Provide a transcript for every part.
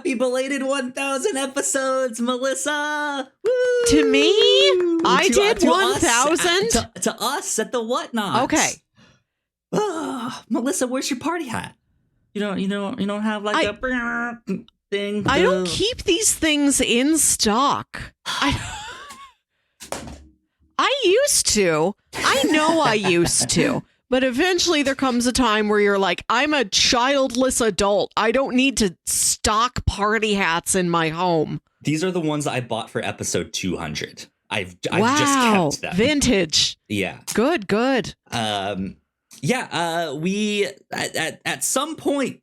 Happy belated 1,000 episodes, Melissa. Woo! To me, I did 1,000. To us at the Whatnauts. Okay. Melissa, where's your party hat? You don't have like a thing. I don't keep these things in stock. I used to. I know I used to. But eventually there comes a time where you're like, I'm a childless adult. I don't need to stock party hats in my home. These are the ones I bought for episode 200. I've just kept them. Vintage. Yeah. Good. We at some point,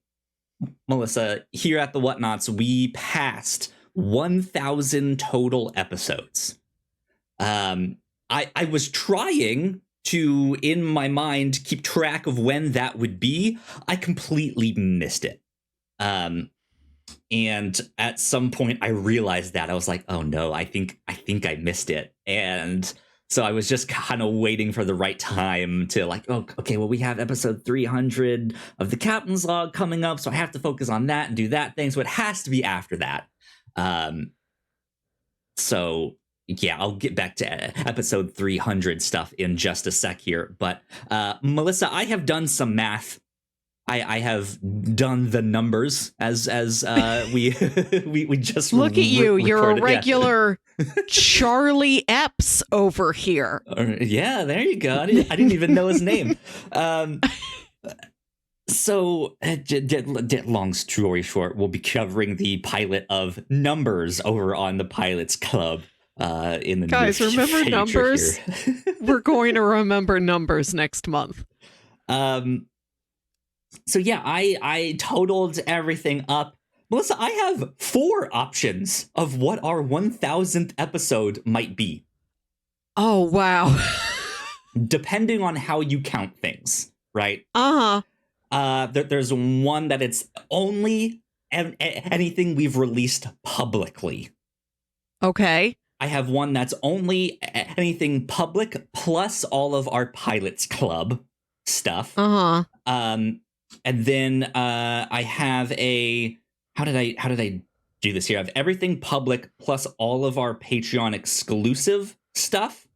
Melissa, here at the Whatnauts, we passed 1,000 total episodes. I was trying to, in my mind, keep track of when that would be. I completely missed it. And at some point I realized that. I was like, oh no, I think I missed it. And so I was just kind of waiting for the right time to like, oh, okay, well, we have episode 300 of the Captain's Log coming up, so I have to focus on that and do that thing. So it has to be after that. So yeah, I'll get back to episode 300 stuff in just a sec here. But Melissa, I have done some math. I have done the numbers as we just look at you. You're a regular Charlie Epps over here. Yeah, there you go. I didn't even know his name. So, long story short, we'll be covering the pilot of Numbers over on the Pilots Club. In the guys, remember Numbers? We're going to remember Numbers next month. So yeah, I totaled everything up. Melissa, I have 4 options of what our 1,000th episode might be. Oh, wow. Depending on how you count things, right? There's one that it's only anything we've released publicly. Okay. I have one that's only anything public plus all of our Pilots Club stuff. And then I have a how did I do this here? I have everything public plus all of our Patreon exclusive stuff.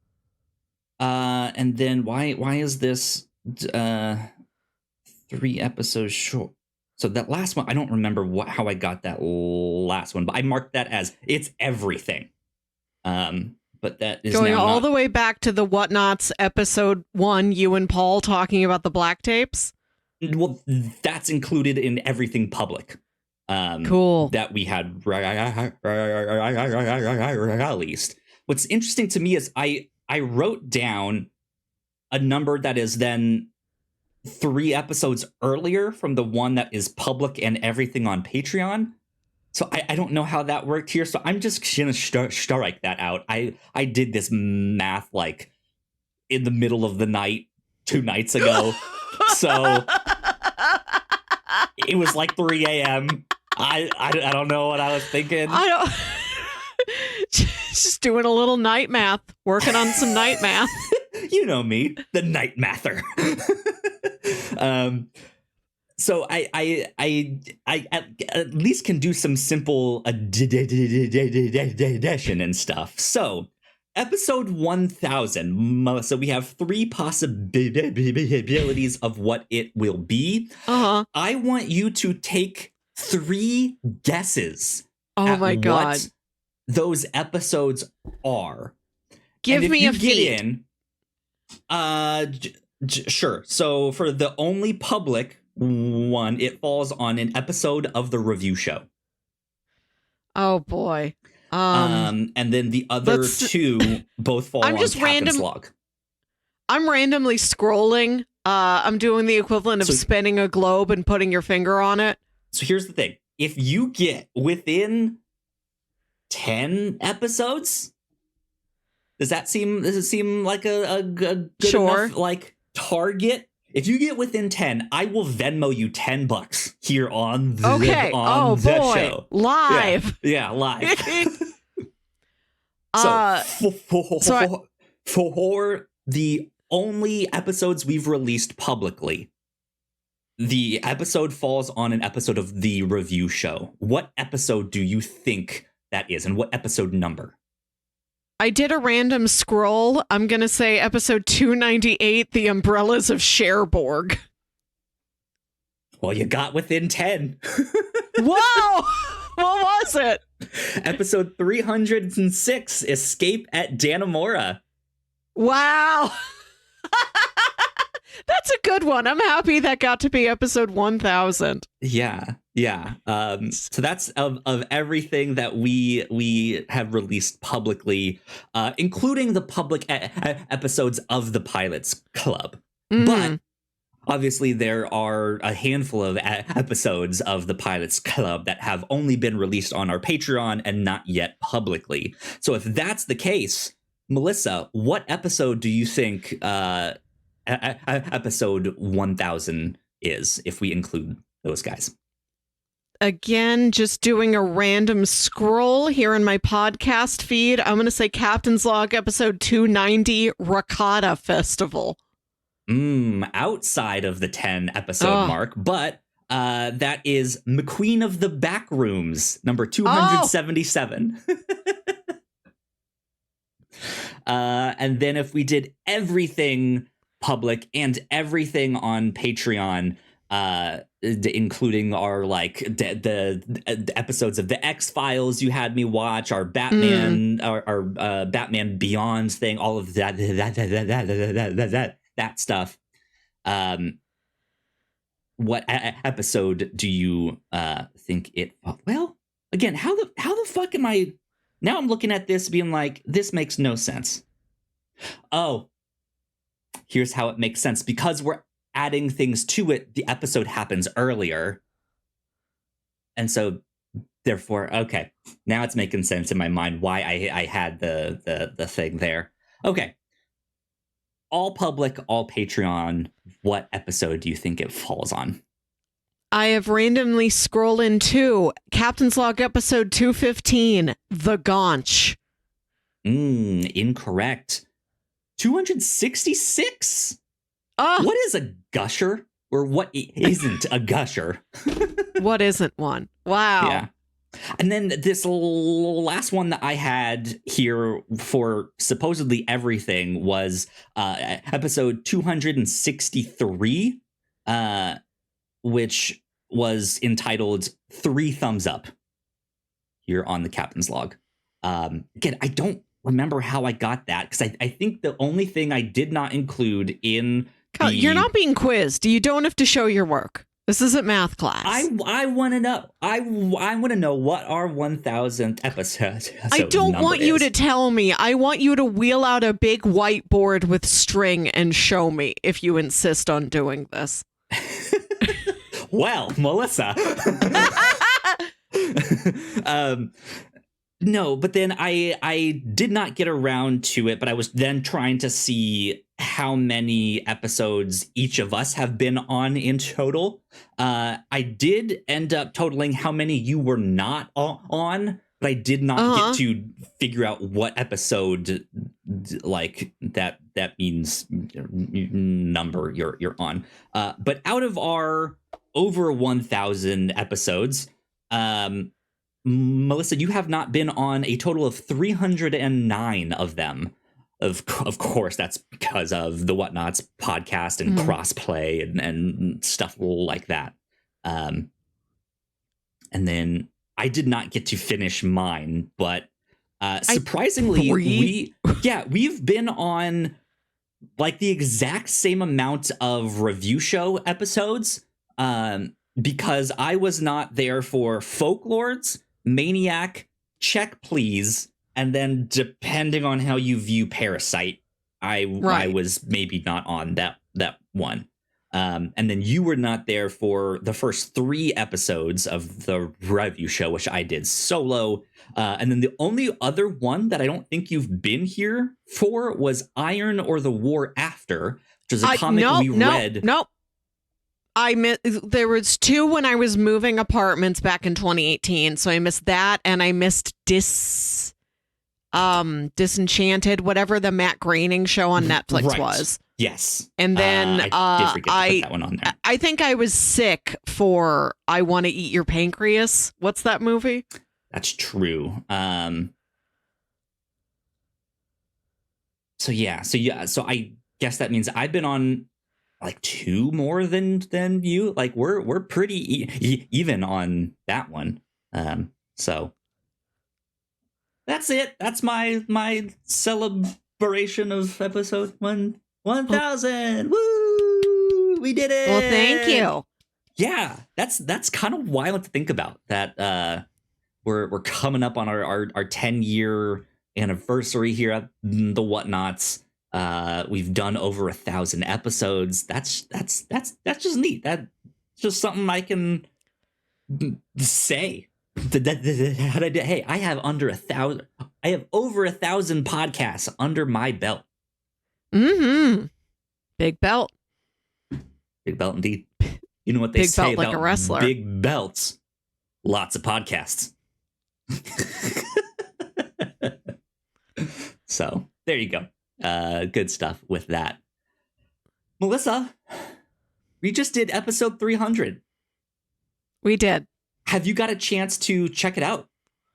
And then why is this 3 episodes short? So that last one, I don't remember how I got that last one, but I marked that as it's everything. But that is going all the way back to the Whatnauts episode 1, you and Paul talking about the black tapes. Well, that's included in everything public. Cool. That we had released. What's interesting to me is I wrote down a number that is then 3 episodes earlier from the one that is public and everything on Patreon. So I don't know how that worked here. So I'm just going to strike that out. I did this math like in the middle of the night 2 nights ago. So it was like 3 a.m. I don't know what I was thinking. I don't. Just doing a little night math, working on some night math. You know me, the night mather. So I at least can do some simple addition and stuff. So episode 1,000, Melissa, we have 3 possibilities of what it will be. I want you to take 3 guesses. Oh my God. What those episodes are. Give me a feed. Sure. So for the only public one, it falls on an episode of the review show. Oh boy. And then the other 2 both fall on Captain's Log. I'm randomly scrolling. I'm doing the equivalent of spinning a globe and putting your finger on it. So here's the thing. If you get within 10 episodes, does it seem like a good enough like target? If you get within 10, I will Venmo you $10 here on the show. Live. Yeah, live. For the only episodes we've released publicly, the episode falls on an episode of the review show. What episode do you think that is, and what episode number? I did a random scroll. I'm going to say episode 298, The Umbrellas of Cherbourg. Well, you got within 10. Whoa! What was it? Episode 306, Escape at Dannemora. Wow. That's a good one. I'm happy that got to be episode 1000. Yeah. So that's of everything that we have released publicly, including the public episodes of the Pilots Club. Mm. But obviously, there are a handful of episodes of the Pilots Club that have only been released on our Patreon and not yet publicly. So if that's the case, Melissa, what episode do you think episode 1000 is, if we include those guys? Again, just doing a random scroll here in my podcast feed. I'm going to say Captain's Log episode 290, Ricotta Festival. Outside of the 10 episode mark, but that is McQueen of the Backrooms, number 277. And then if we did everything public and everything on Patreon, including our the episodes of the X-Files you had me watch, our Batman, our Batman Beyond thing, all of that stuff. What episode do you think it? Well, again, how the fuck am I? Now I'm looking at this being like, this makes no sense. Oh, here's how it makes sense. Because we're adding things to it, the episode happens earlier. And so, therefore, okay, now it's making sense in my mind why I had the thing there. Okay. All public, all Patreon, what episode do you think it falls on? I have randomly scrolled into Captain's Log episode 215, The Gaunch. Incorrect. 266? What is a gusher? Or what isn't a gusher? What isn't one? Wow. Yeah. And then this last one that I had here for supposedly everything was episode 263, which was entitled 3 Thumbs Up here on the Captain's Log. Again, I don't remember how I got that, because I think the only thing I did not include in You're not being quizzed. You don't have to show your work. This isn't math class. I want to know. I want to know what our 1000th episode. I don't want you to tell me. I want you to wheel out a big whiteboard with string and show me if you insist on doing this. Well, Melissa. No, but then I did not get around to it, but I was then trying to see how many episodes each of us have been on in total. I did end up totaling how many you were not on, but I did not get to figure out what episode like that means number you're on. But out of our over 1,000 episodes, Melissa, you have not been on a total of 309 of them. Of course, that's because of the Whatnauts podcast and crossplay and stuff like that. And then I did not get to finish mine, but surprisingly, we've been on like the exact same amount of review show episodes, because I was not there for Folklords, Maniac, Check Please, and then depending on how you view Parasite, I was maybe not on that one. And then you were not there for the first 3 episodes of the review show, which I did solo. And then the only other one that I don't think you've been here for was Iron or the War After, which is a comic we read. Nope. There was 2 when I was moving apartments back in 2018, so I missed that, and I missed Disenchanted, whatever the Matt Groening show on Netflix was. Yes. And then I did forget to put that one on there. I think I was sick for I Want to Eat Your Pancreas. What's that movie? That's true. So I guess that means I've been on like 2 more than you. Like we're pretty even on that one. So that's it. That's my celebration of episode 1000. Woo! We did it. Well, thank you. Yeah, that's kind of wild to think about. That we're coming up on our 10-year anniversary here at the Whatnauts. We've done over 1,000 episodes. That's just neat. That's just something I can say. Hey, I have under 1,000. I have over 1,000 podcasts under my belt. Big belt. Big belt indeed. You know what they big say belt about like a wrestler. Big belts? Lots of podcasts. So there you go. Good stuff with that. Melissa, we just did episode 300. We did. Have you got a chance to check it out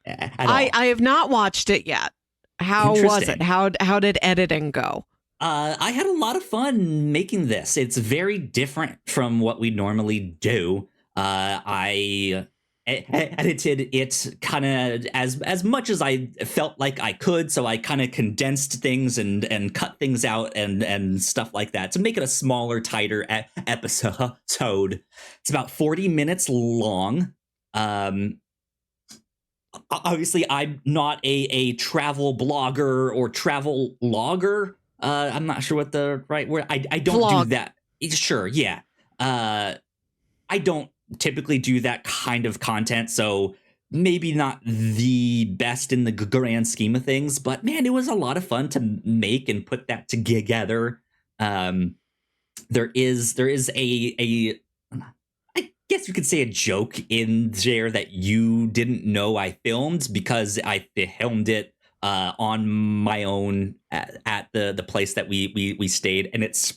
at all? I have not watched it yet. How was it? How did editing go? I had a lot of fun making this. It's very different from what we normally do. I edited it kind of as much as I felt like I could, so I kind of condensed things and cut things out and stuff like that to make it a smaller, tighter episode. It's about 40 minutes long. Obviously, I'm not a travel blogger or travel logger. I'm not sure what the right word. I don't do that. Sure, yeah. I don't typically do that kind of content, so maybe not the best in the grand scheme of things. But man, it was a lot of fun to make and put that together. There is a I guess you could say a joke in there that you didn't know I filmed, because I filmed it on my own at the place that we stayed, and it's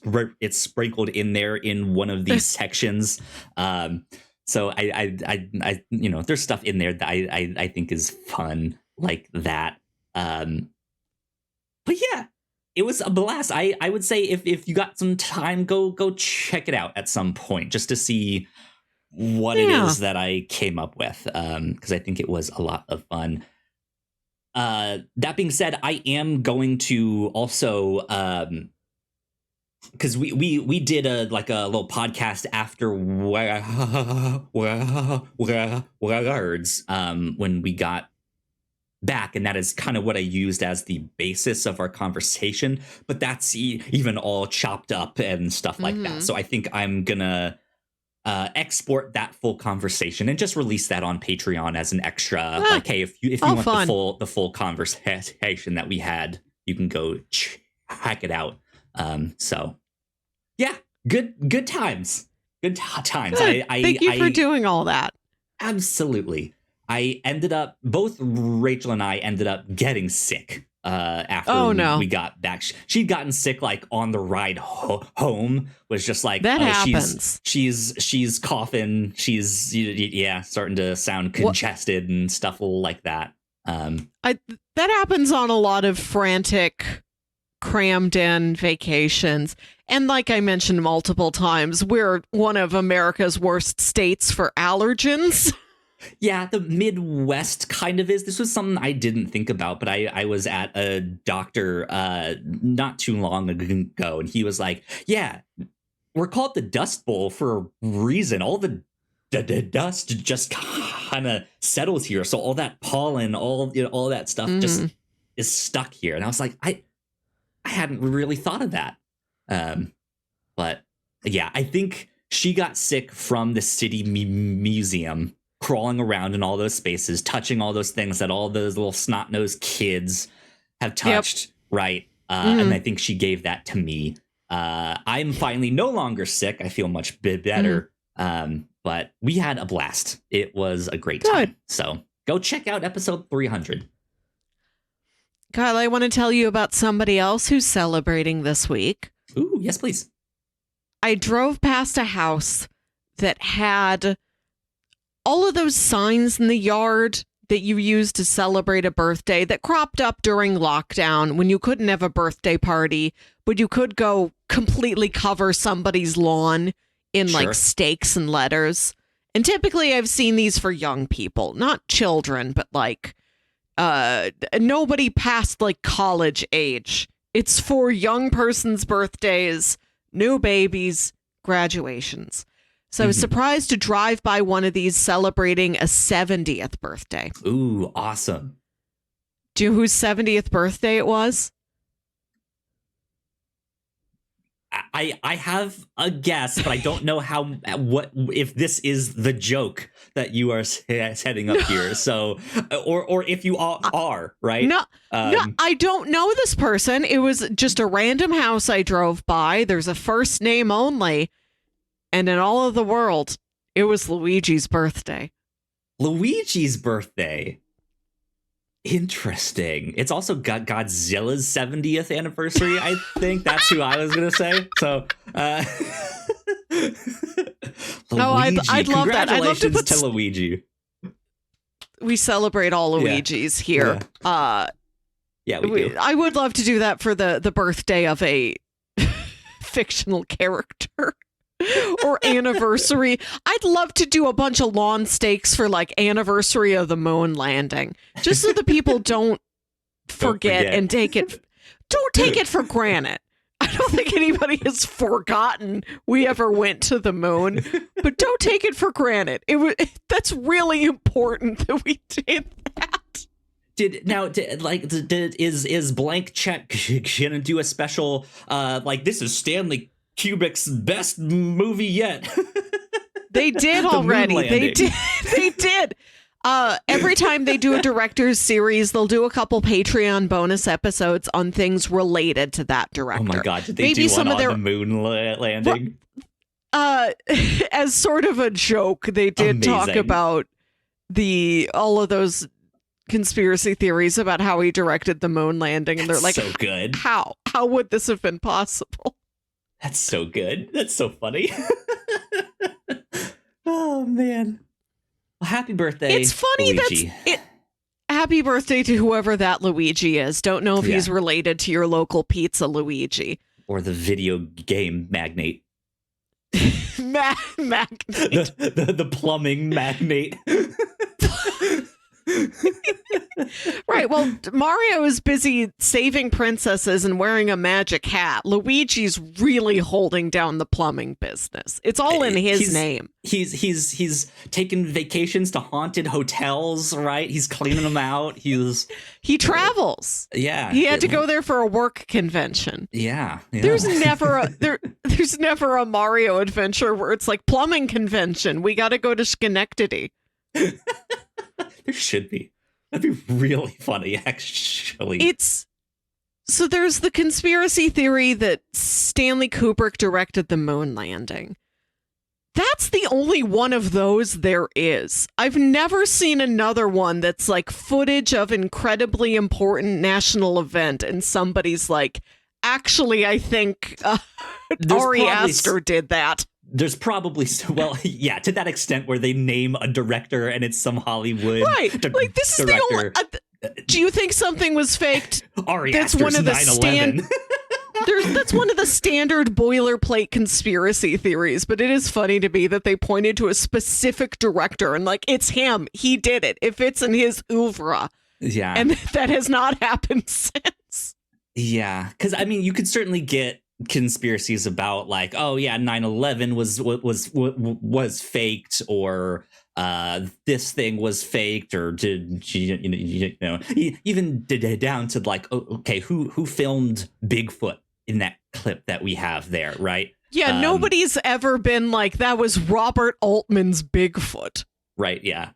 sprinkled in there in one of these sections. So I you know, there's stuff in there that I think is fun like that. But yeah, it was a blast. I would say if you got some time, go check it out at some point just to see what it is that I came up with, because I think it was a lot of fun. That being said, I am going to also, because we did a little podcast after words when we got back, and that is kind of what I used as the basis of our conversation. But that's even all chopped up and stuff like that. So I think I'm gonna export that full conversation and just release that on Patreon as an extra. Like, hey, if you want the full conversation that we had, you can go check it out. So yeah, good times. Good times. Good. Thank you for doing all that. Absolutely. I ended up, both Rachel and I ended up getting sick after we got back. She'd gotten sick like on the ride home. Was just like, that happens. She's coughing. She's starting to sound congested and stuff like that. That happens on a lot of frantic, crammed in vacations. And like I mentioned multiple times, we're one of America's worst states for allergens. Yeah, the Midwest kind of is. This was something I didn't think about, but I was at a doctor not too long ago, and he was like, yeah, we're called the Dust Bowl for a reason. All the dust just kind of settles here. So all that pollen, all that stuff just is stuck here. And I was like, I hadn't really thought of that. But yeah, I think she got sick from the city museum, crawling around in all those spaces, touching all those things that all those little snot-nosed kids have touched, right? And I think she gave that to me. I'm finally no longer sick. I feel much better. But we had a blast. It was a great time. So go check out episode 300. Kyle, I want to tell you about somebody else who's celebrating this week. Ooh, yes, please. I drove past a house that had all of those signs in the yard that you use to celebrate a birthday that cropped up during lockdown when you couldn't have a birthday party, but you could go completely cover somebody's lawn in like stakes and letters. And typically I've seen these for young people, not children, but like nobody past like college age. It's for young person's birthdays, new babies, graduations. So I was surprised to drive by one of these celebrating a 70th birthday. Ooh, awesome. Do you know whose 70th birthday it was? I have a guess, but I don't know what if this is the joke that you are setting up here. So, or if you all are, right? No, I don't know this person. It was just a random house I drove by. There's a first name only. And in all of the world, it was Luigi's birthday. Luigi's birthday. Interesting. It's also got Godzilla's 70th anniversary, I think. That's who I was going to say. So, Luigi. I'd love that. I'd love to put to Luigi. We celebrate all Luigis here. Yeah, we do. I would love to do that for the birthday of a fictional character. Or anniversary. I'd love to do a bunch of lawn stakes for like anniversary of the moon landing, just so the people don't forget and don't take it for granted. I don't think anybody has forgotten we ever went to the moon, but don't take it for granted. That's really important that we did that. Is Blank Check gonna do a special this is Stanley Kubrick's best movie yet? They did already. They did. Every time they do a director's series, they'll do a couple Patreon bonus episodes on things related to that director. Oh my God. Did they do one on the moon landing? As sort of a joke, they did talk about all of those conspiracy theories about how he directed the moon landing. And they're like, so good. How would this have been possible? That's so good. That's so funny. Oh, man. Well, happy birthday, It's funny Luigi. Happy birthday to whoever that Luigi is. Don't know if he's related to your local pizza Luigi. Or the video game magnate. Magnate. The plumbing magnate. Right. Well, Mario is busy saving princesses and wearing a magic hat. Luigi's really holding down the plumbing business. It's all in his name. He's taking vacations to haunted hotels, right? He's cleaning them out. He travels. Yeah. He had to go there for a work convention. Yeah. There's never a Mario adventure where it's like plumbing convention. We got to go to Schenectady. There should be. That'd be really funny, actually. So there's the conspiracy theory that Stanley Kubrick directed the moon landing. That's the only one of those there is. I've never seen another one that's like footage of incredibly important national event and somebody's like, actually, I think Ari Aster did that. There's probably, to that extent where they name a director and it's some Hollywood like this is director. The only. Do you think something was faked? Ari Aster's 9/11. That's one of the standard boilerplate conspiracy theories, but it is funny to me that they pointed to a specific director and like, it's him. He did it. It fits in his oeuvre. Yeah. And that has not happened since. Yeah. Because, I mean, you could certainly get conspiracies about like, 9/11 was faked, or this thing was faked, or even down to like, who filmed Bigfoot in that clip that we have there, right? Yeah, nobody's ever been like, that was Robert Altman's Bigfoot. Right, yeah.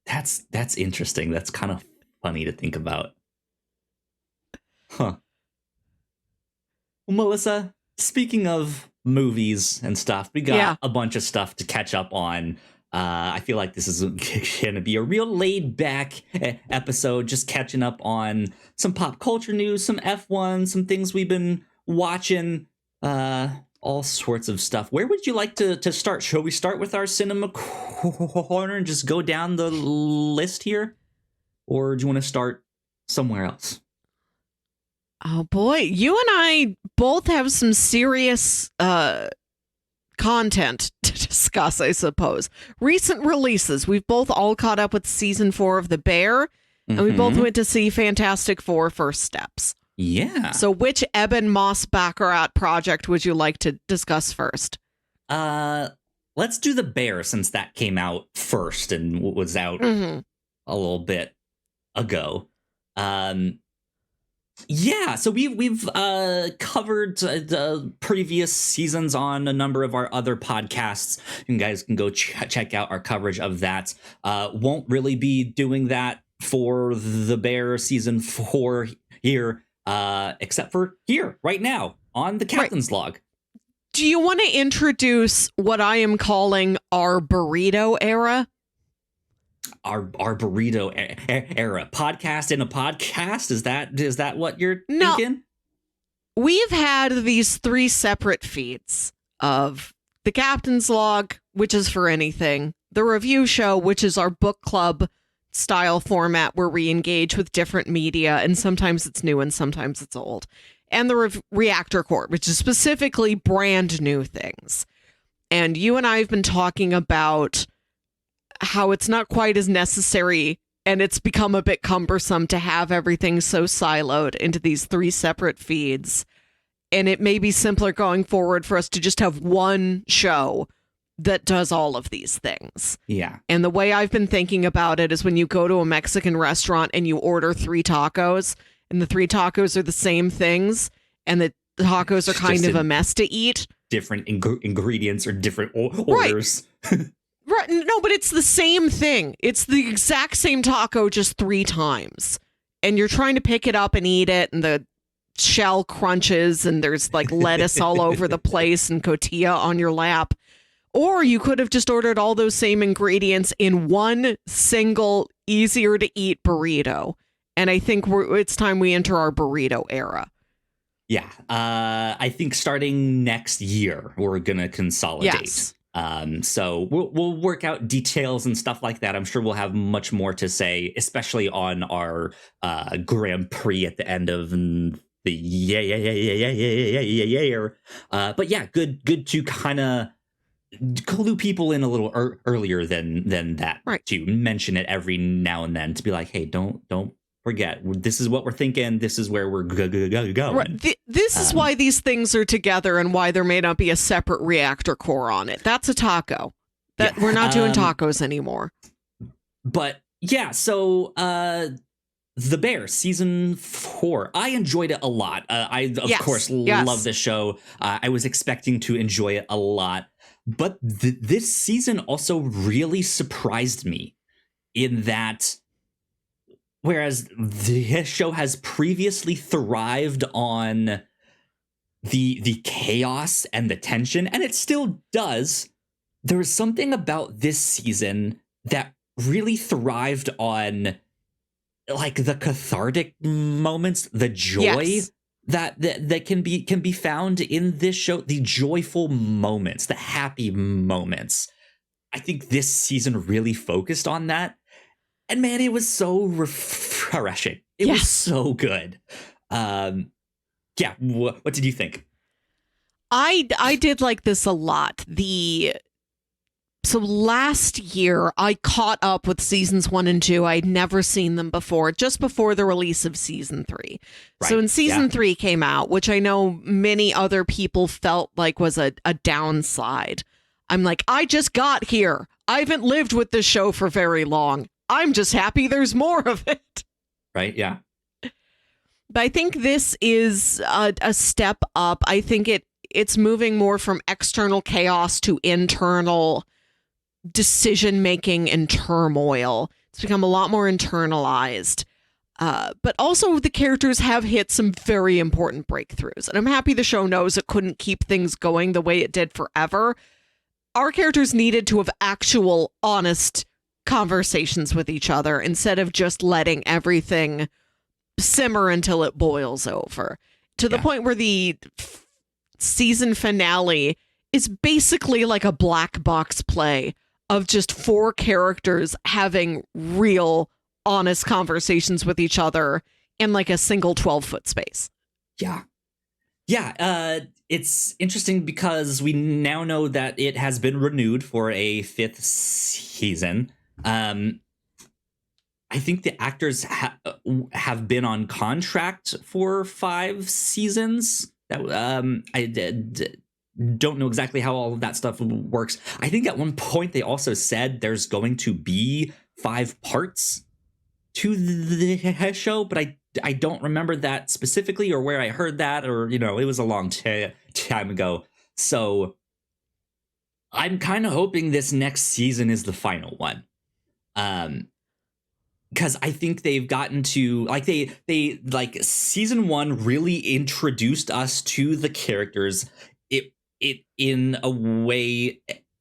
That's interesting. That's kind of funny to think about. Huh. Well, Melissa, speaking of movies and stuff, we got a bunch of stuff to catch up on I feel like this is going to be a real laid-back episode, just catching up on some pop culture news, some F1, some things we've been watching, all sorts of stuff. Where would you like to start? Shall we start with our cinema corner and just go down the list here? Or do you want to start somewhere else? Oh, boy. You and I both have some serious content to discuss, I suppose. Recent releases. We've both all caught up with season 4 of The Bear, and we both went to see Fantastic Four: First Steps. Yeah. So which Eben Moss Baccarat project would you like to discuss first? Let's do The Bear, since that came out first and was out a little bit ago. Yeah, so we've covered previous seasons on a number of our other podcasts. You guys can go check out our coverage of that. Won't really be doing that for The Bear season 4 here, except for here right now on the Captain's Log. Do you want to introduce what I am calling our burrito era? Our burrito era, podcast in a podcast. Is that what you're thinking? We've had these 3 separate feeds of the Captain's Log, which is for anything, the review show, which is our book club style format where we engage with different media, and sometimes it's new and sometimes it's old, and the Reactor Court, which is specifically brand new things. And you and I have been talking about how it's not quite as necessary, and it's become a bit cumbersome to have everything so siloed into these 3 separate feeds. And it may be simpler going forward for us to just have one show that does all of these things. Yeah. And the way I've been thinking about it is when you go to a Mexican restaurant and you order 3 tacos, and the 3 tacos are the same things, and the tacos are kind of a mess to eat. Different ingredients or different orders. Right. Right, no, but it's the same thing. It's the exact same taco, just 3 times. And you're trying to pick it up and eat it, and the shell crunches, and there's like lettuce all over the place and cotija on your lap. Or you could have just ordered all those same ingredients in one single, easier to eat burrito. And I think it's time we enter our burrito era. Yeah, I think starting next year, we're going to consolidate. Yes. So we'll work out details and stuff like that. I'm sure we'll have much more to say, especially on our Grand Prix at the end of the year. But yeah, good to kind of clue people in a little earlier than that. Right. To mention it every now and then, to be like, hey, don't forget, this is what we're thinking. This is where we're going. Right. This is why these things are together and why there may not be a separate reactor core on it. That's a taco. We're not doing tacos anymore. But yeah, so The Bear season 4, I enjoyed it a lot. I of course love this show. I was expecting to enjoy it a lot, but this season also really surprised me in that. Whereas this show has previously thrived on the chaos and the tension, and it still does, there was something about this season that really thrived on like the cathartic moments, the joy that can be found in this show, the joyful moments, the happy moments. I think this season really focused on that. And man, it was so refreshing. It was so good. What did you think? I did like this a lot. So last year, I caught up with seasons 1 and 2. I'd never seen them before, just before the release of season 3. Right. So when season 3 came out, which I know many other people felt like was a downside, I'm like, I just got here. I haven't lived with this show for very long. I'm just happy there's more of it. Right, yeah. But I think this is a step up. I think it's moving more from external chaos to internal decision-making and turmoil. It's become a lot more internalized. But also the characters have hit some very important breakthroughs. And I'm happy the show knows it couldn't keep things going the way it did forever. our characters needed to have actual honest conversations with each other instead of just letting everything simmer until it boils over, to the point where the season finale is basically like a black box play of just 4 characters having real honest conversations with each other in like a single 12-foot space. It's interesting because we now know that it has been renewed for a 5th season. I think the actors have been on contract for 5 seasons. That don't know exactly how all of that stuff works. I think at one point they also said there's going to be 5 parts to the show, but I don't remember that specifically or where I heard that, or, you know, it was a long time ago. So I'm kind of hoping this next season is the final one. Because I think they've gotten to, like, they like, season 1 really introduced us to the characters it in a way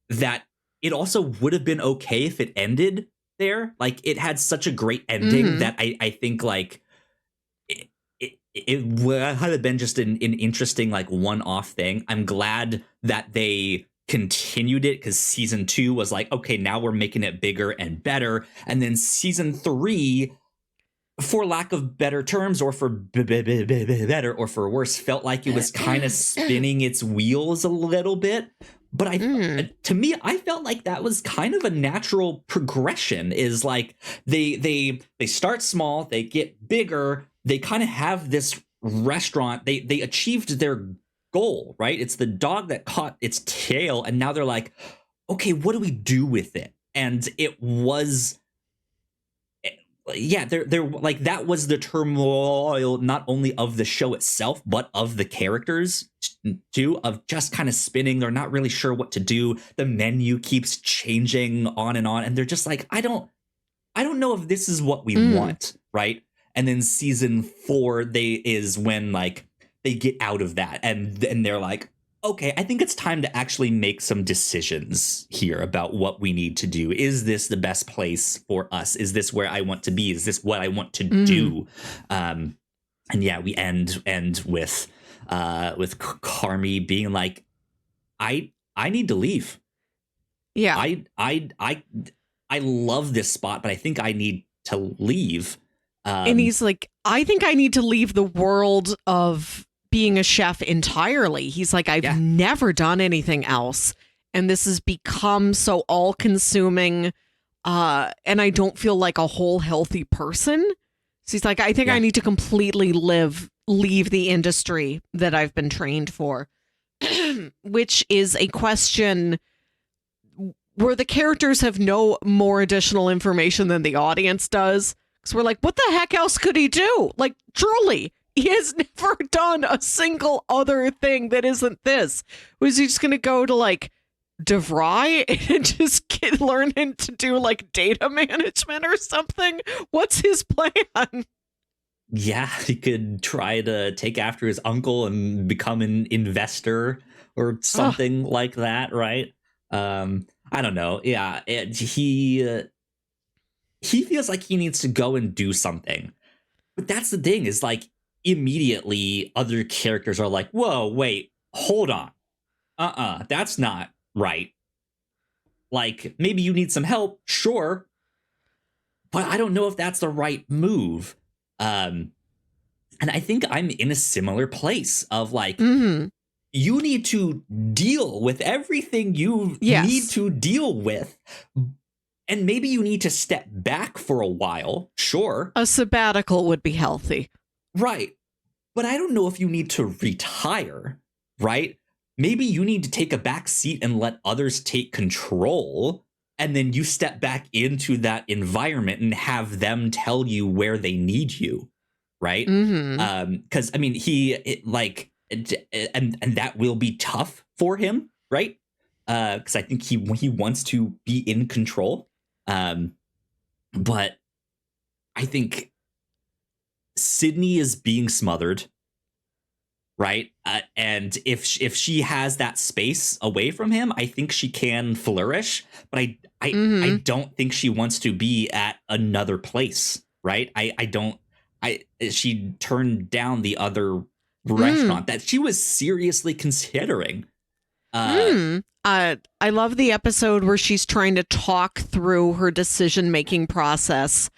that it also would have been okay if it ended there. Like, it had such a great ending that I think, like, it would have been just an interesting, like, one-off thing. I'm glad that they continued it, because season 2 was like, okay, now we're making it bigger and better. And then season 3, for lack of better terms, or for better or for worse, felt like it was kind of spinning its wheels a little bit. But to me, I felt like that was kind of a natural progression. Is like they start small, they get bigger, they kind of have this restaurant. They achieved their goal, right? It's the dog that caught its tail, and now they're like, okay, what do we do with it? And it was, yeah, they're like, that was the turmoil not only of the show itself, but of the characters too, of just kind of spinning. They're not really sure what to do. The menu keeps changing on, and they're just like, I don't know if this is what we want, right? And then season 4 is when, like, they get out of that, and they're like, okay, I think it's time to actually make some decisions here about what we need to do. Is this the best place for us? Is this where I want to be? Is this what I want to do? And yeah, we end with Carmi being like, I need to leave. Yeah. I love this spot, but I think I need to leave. And he's like, I think I need to leave the world of being a chef entirely. He's like, I've never done anything else, and this has become so all-consuming, and I don't feel like a whole healthy person. So he's like, I think I need to completely leave the industry that I've been trained for. Which is a question where the characters have no more additional information than the audience does. Because we're like, what the heck else could he do? Like, truly, he has never done a single other thing that isn't this. Was he just going to go to, like, DeVry and just learn to do, like, data management or something? What's his plan? Yeah, he could try to take after his uncle and become an investor or something like that, right? I don't know. Yeah, he feels like he needs to go and do something. But that's the thing, is like, immediately other characters are like, whoa, wait, hold on. That's not right. Like, maybe you need some help, sure, but I don't know if that's the right move. And I think I'm in a similar place of, like, you need to deal with everything you need to deal with. And maybe you need to step back for a while, sure. A sabbatical would be healthy. Right. But I don't know if you need to retire, right? Maybe you need to take a back seat and let others take control. And then you step back into that environment and have them tell you where they need you, right? Because, I mean, and that will be tough for him, right? Because I think he wants to be in control. But I think Sydney is being smothered. right? And if she has that space away from him, I think she can flourish. But I don't think she wants to be at another place, right? I don't. She turned down the other restaurant that she was seriously considering. I love the episode where she's trying to talk through her decision-making process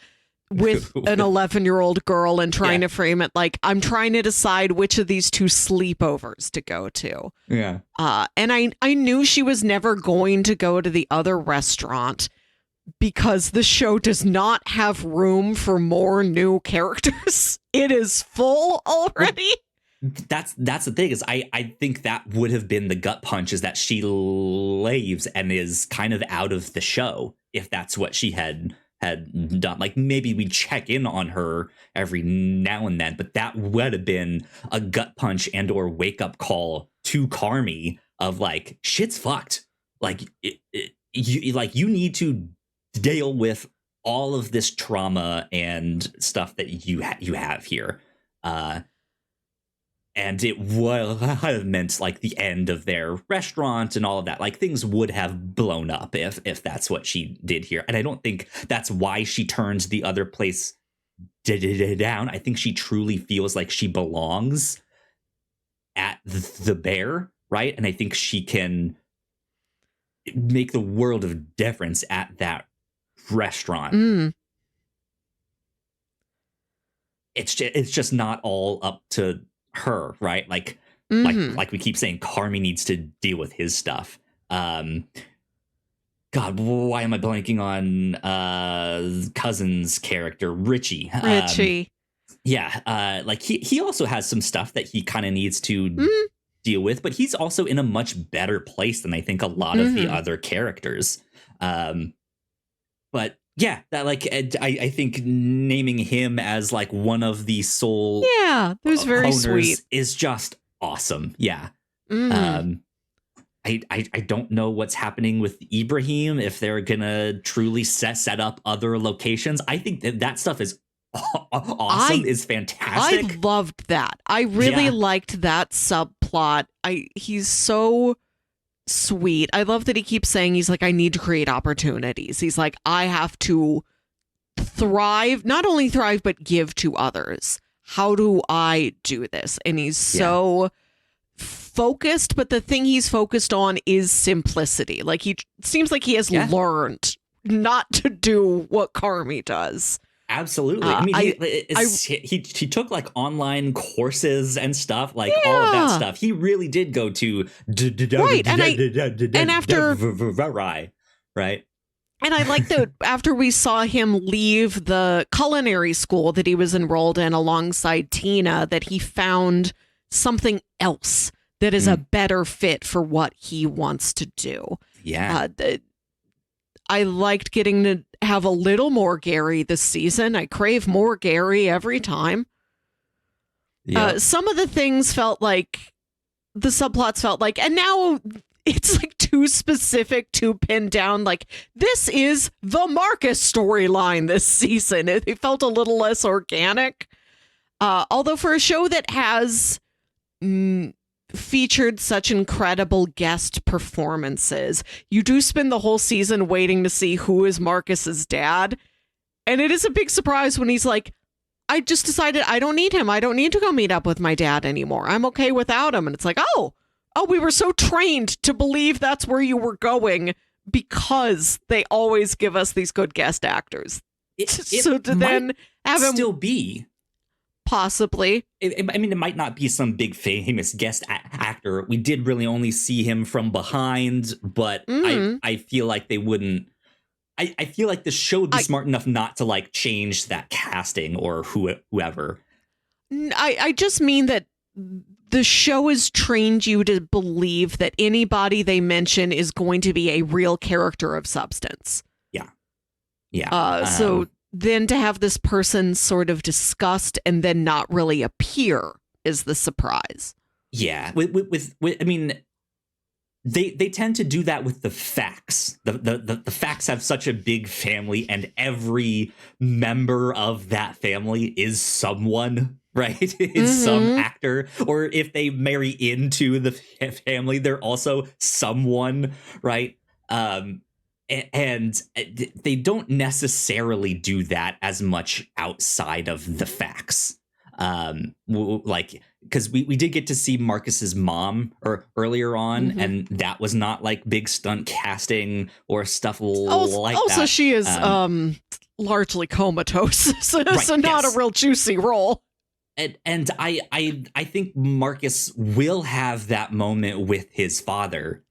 with an 11-year-old girl and trying to frame it like, I'm trying to decide which of these 2 sleepovers to go to. Yeah. And I knew she was never going to go to the other restaurant because the show does not have room for more new characters. It is full already. That's the thing is I think that would have been the gut punch, is that she leaves and is kind of out of the show if that's what she had done. Like, maybe we check in on her every now and then, but that would have been a gut punch and or wake up call to Carmy of like, shit's fucked. Like, you need to deal with all of this trauma and stuff that you have here. And it would have meant like the end of their restaurant and all of that. Like, things would have blown up if that's what she did here. And I don't think that's why she turns the other place down. I think she truly feels like she belongs at the Bear, right? And I think she can make the world of difference at that restaurant. It's just not all up to her, right? Like we keep saying, Carmy needs to deal with his stuff. God, why am I blanking on Cousin's character, Richie? Like he also has some stuff that he kind of needs to deal with, but he's also in a much better place than I think a lot of the other characters. But yeah, that like I think naming him as like one of the sole there's very sweet is just awesome. Yeah. I don't know what's happening with Ibrahim, if they're gonna truly set up other locations. I think that stuff is awesome, is fantastic. I loved that. I really liked that subplot. He's so sweet. I love that he keeps saying, he's like, I need to create opportunities. He's like, I have to thrive, not only thrive, but give to others. How do I do this? And he's so focused, but the thing he's focused on is simplicity. Like, he seems like he has learned not to do what Carmy does. Absolutely. I mean, he took like online courses and stuff, like all of that stuff. He really did go to right. And after right. And I like that after we saw him leave the culinary school that he was enrolled in alongside Tina, that he found something else that is a better fit for what he wants to do. Yeah. I liked getting to have a little more Gary this season. I crave more Gary every time. Some of the things felt like, the subplots felt like, and now it's like too specific to pin down. Like, this is the Marcus storyline this season. It felt a little less organic. Although for a show that has featured such incredible guest performances, you do spend the whole season waiting to see who is Marcus's dad. And it is a big surprise when he's like, I just decided I don't need him. I don't need to go meet up with my dad anymore. I'm okay without him. And it's like, oh, we were so trained to believe that's where you were going because they always give us these good guest actors. So to then have him still be possibly. I mean, it might not be some big famous guest actor. We did really only see him from behind, but I feel like they wouldn't. I feel like the show would be smart enough not to like change that casting or whoever. I just mean that the show has trained you to believe that anybody they mention is going to be a real character of substance. Yeah. So then to have this person sort of discussed and then not really appear is the surprise. Yeah. With I mean, they tend to do that with the facts. The facts have such a big family, and every member of that family is someone, right? Is some actor, or if they marry into the family, they're also someone, right? And they don't necessarily do that as much outside of the facts. Like, because we did get to see Marcus's mom earlier on, and that was not like big stunt casting or stuff like that. Also, she is largely comatose, so, right, so not a real juicy role. And I think Marcus will have that moment with his father,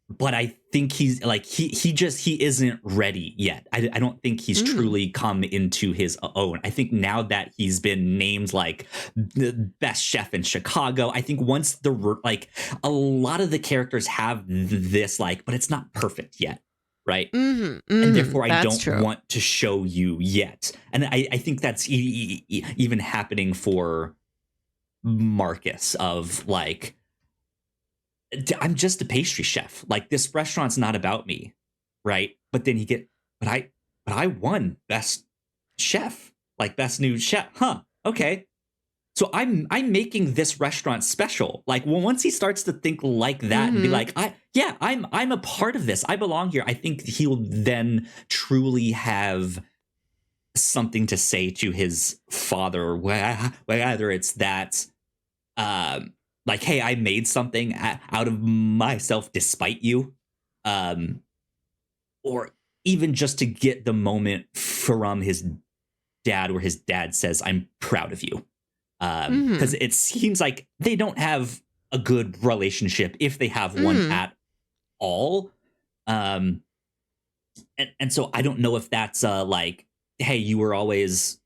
but I think he's like he isn't ready yet. I don't think he's truly come into his own. I think now that he's been named like the best chef in Chicago, I think once like a lot of the characters have this like, but it's not perfect yet, right? And therefore I don't want to show you yet. And I think that's even happening for Marcus of like, I'm just a pastry chef. Like, this restaurant's not about me, right? But then but I won best chef, like best new chef. Huh? Okay. So I'm making this restaurant special. Like, well, once he starts to think like that and be like, I'm a part of this. I belong here. I think he'll then truly have something to say to his father, whether it's that, like, hey, I made something out of myself despite you. Or even just to get the moment from his dad where his dad says, I'm proud of you. Because it seems like they don't have a good relationship, if they have one at all. And so I don't know if that's like, hey, you were always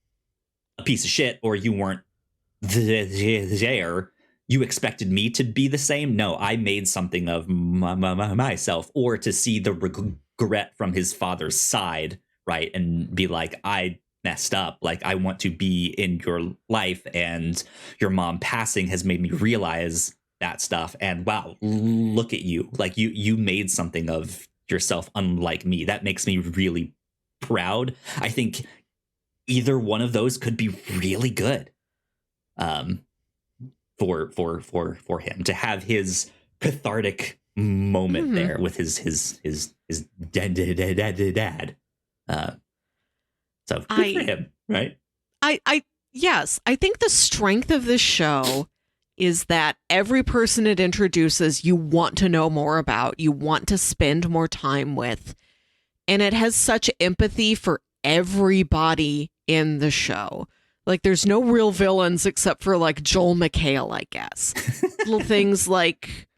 a piece of shit, or you weren't there. You expected me to be the same? No, I made something of myself. Or to see the regret from his father's side, right? And be like, I messed up. Like, I want to be in your life, and your mom passing has made me realize that stuff. And wow, look at you. Like, you made something of yourself unlike me. That makes me really proud. I think either one of those could be really good. For him to have his cathartic moment there with his dad. So good for him, right? Yes, I think the strength of this show is that every person it introduces, you want to know more about, you want to spend more time with, and it has such empathy for everybody in the show. Like, there's no real villains except for, like, Joel McHale, I guess. Little things like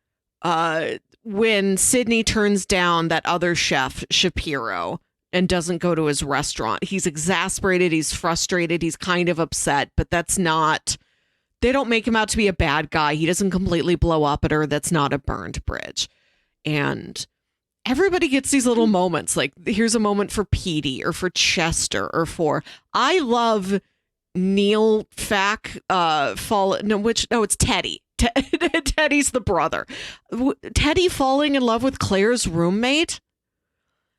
when Sydney turns down that other chef, Shapiro, and doesn't go to his restaurant. He's exasperated, he's frustrated, he's kind of upset, but that's not... They don't make him out to be a bad guy. He doesn't completely blow up at her. That's not a burned bridge. And everybody gets these little moments. Like, here's a moment for Petey or for Chester or for... I love... Neil Fack it's Teddy. Teddy's the brother. Teddy falling in love with Claire's roommate.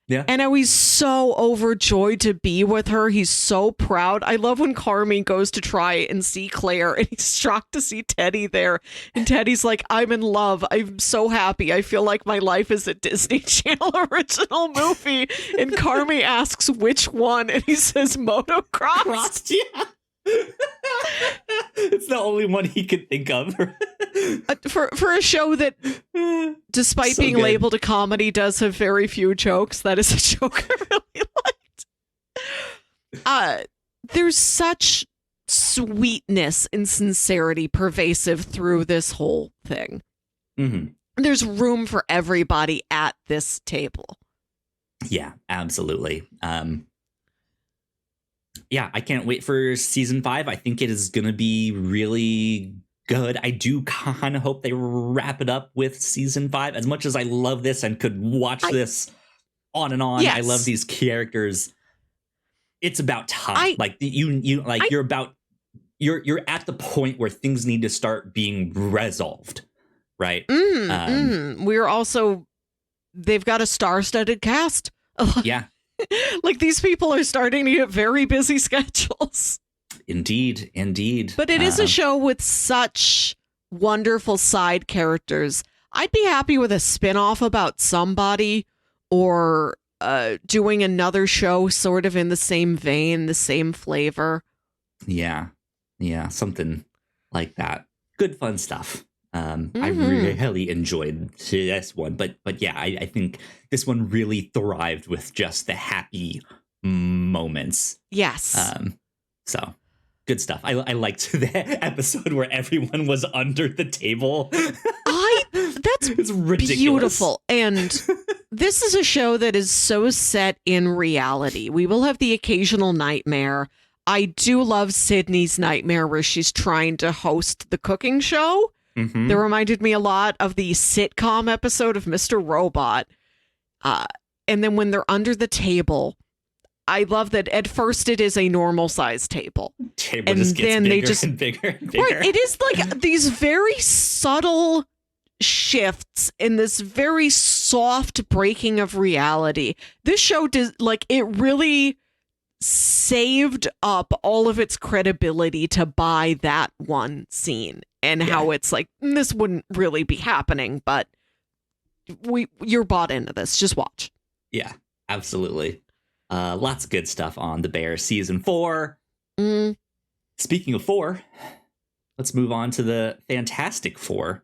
Yeah. And how he's so overjoyed to be with her. He's so proud. I love when Carmy goes to try and see Claire, and he's shocked to see Teddy there. And Teddy's like, I'm in love. I'm so happy. I feel like my life is a Disney Channel original movie. And Carmy asks which one, and he says Motocross. Yeah. It's the only one he could think of. For a show that, despite so being good. Labeled a comedy, does have very few jokes. That is a joke I really liked. There's such sweetness and sincerity pervasive through this whole thing. There's room for everybody at this table. Yeah, absolutely. Yeah, I can't wait for season 5. I think it is going to be really good. I do kind of hope they wrap it up with season 5. As much as I love this and could watch this on and on, yes. I love these characters. It's about time. You're at the point where things need to start being resolved, right? We're also, they've got a star-studded cast. Yeah. Like, these people are starting to get very busy schedules. Indeed, indeed. But it is a show with such wonderful side characters. I'd be happy with a spinoff about somebody, or doing another show sort of in the same vein, the same flavor. Yeah, something like that. Good fun stuff. I really enjoyed this one, but yeah, I think this one really thrived with just the happy moments. Yes. So good stuff. I liked the episode where everyone was under the table. That's it's ridiculous. Beautiful. And this is a show that is so set in reality. We will have the occasional nightmare. I do love Sydney's nightmare where she's trying to host the cooking show. Mm-hmm. That reminded me a lot of the sitcom episode of Mr. Robot. And then when they're under the table, I love that at first it is a normal size table. Table and just gets then bigger and bigger and bigger. Right, it is like these very subtle shifts in this very soft breaking of reality. This show does, like, it really saved up all of its credibility to buy that one scene, and how it's like, this wouldn't really be happening, but you're bought into this. Just watch. Yeah, absolutely. Lots of good stuff on The Bear season 4. Speaking of 4, let's move on to the Fantastic Four.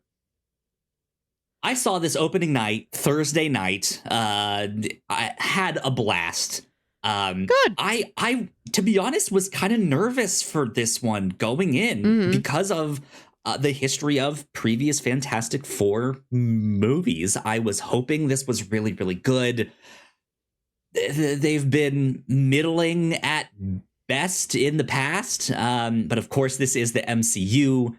I saw this opening night, Thursday night. I had a blast. Good. I, to be honest, was kind of nervous for this one going in because of the history of previous Fantastic Four movies. I was hoping this was really, really good. They've been middling at best in the past, but of course this is the MCU.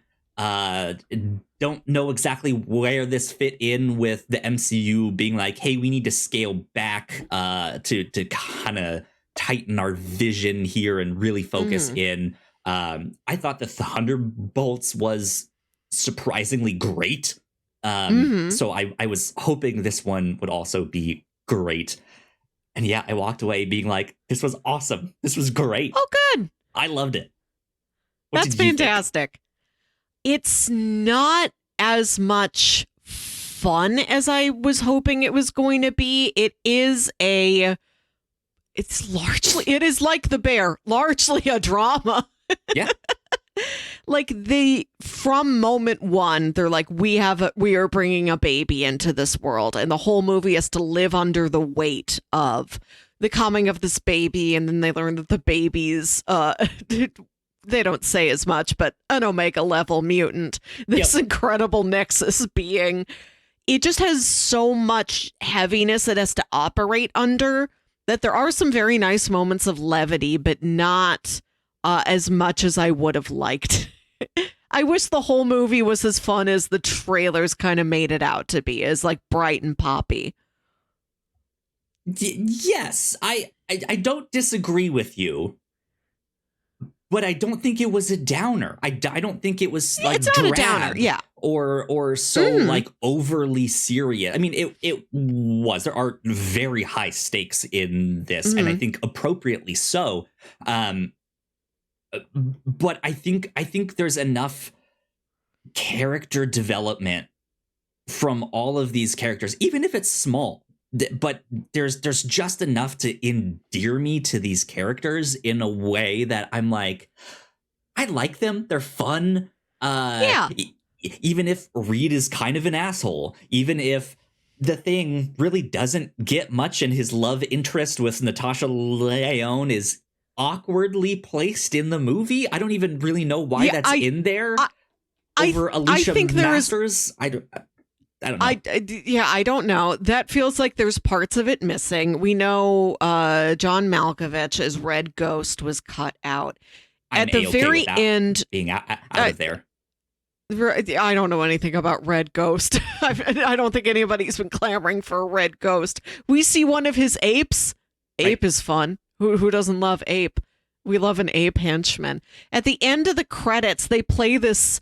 Don't know exactly where this fit in with the MCU being like, hey, we need to scale back to kind of tighten our vision here and really focus in. I thought the Thunderbolts was surprisingly great. So I was hoping this one would also be great. And yeah, I walked away being like, this was awesome. This was great. Oh, good. I loved it. That's fantastic. It's not as much fun as I was hoping it was going to be. It is like The Bear, largely a drama. Yeah. Like from moment one, they're like, we are bringing a baby into this world, and the whole movie has to live under the weight of the coming of this baby. And then they learn that the baby's, they don't say as much, but an Omega level mutant, this incredible Nexus being. It just has so much heaviness it has to operate under that there are some very nice moments of levity, but not as much as I would have liked. I wish the whole movie was as fun as the trailers kind of made it out to be, as like bright and poppy. Yes, I don't disagree with you, but I don't think it was a downer. I don't think it was like it's not a downer, yeah, or so like overly serious. I mean, it was. There are very high stakes in this, and I think appropriately so. But I think there's enough character development from all of these characters, even if it's small. But there's just enough to endear me to these characters in a way that I'm like, I like them. They're fun. Even if Reed is kind of an asshole, even if the Thing really doesn't get much, and his love interest with Natasha Lyonne is awkwardly placed in the movie. I don't even really know why that's in there over Alicia Masters. I don't know. I don't know. That feels like there's parts of it missing. We know John Malkovich as Red Ghost was cut out. At the very end, being out of there. I don't know anything about Red Ghost. I don't think anybody's been clamoring for a Red Ghost. We see one of his apes. Ape is fun. Who doesn't love Ape? We love an ape henchman. At the end of the credits, they play this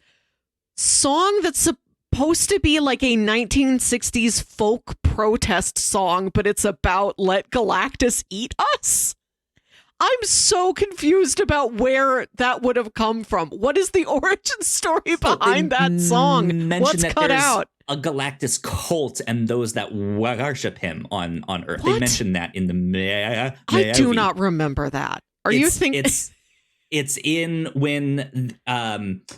song that's supposed to be like a 1960s folk protest song, but it's about let Galactus eat us. I'm so confused about where that would have come from. What is the origin story behind that song? What's cut out? A Galactus cult and those that worship him on Earth. What? They mentioned that in the I do not remember that. Are you thinking? It's in when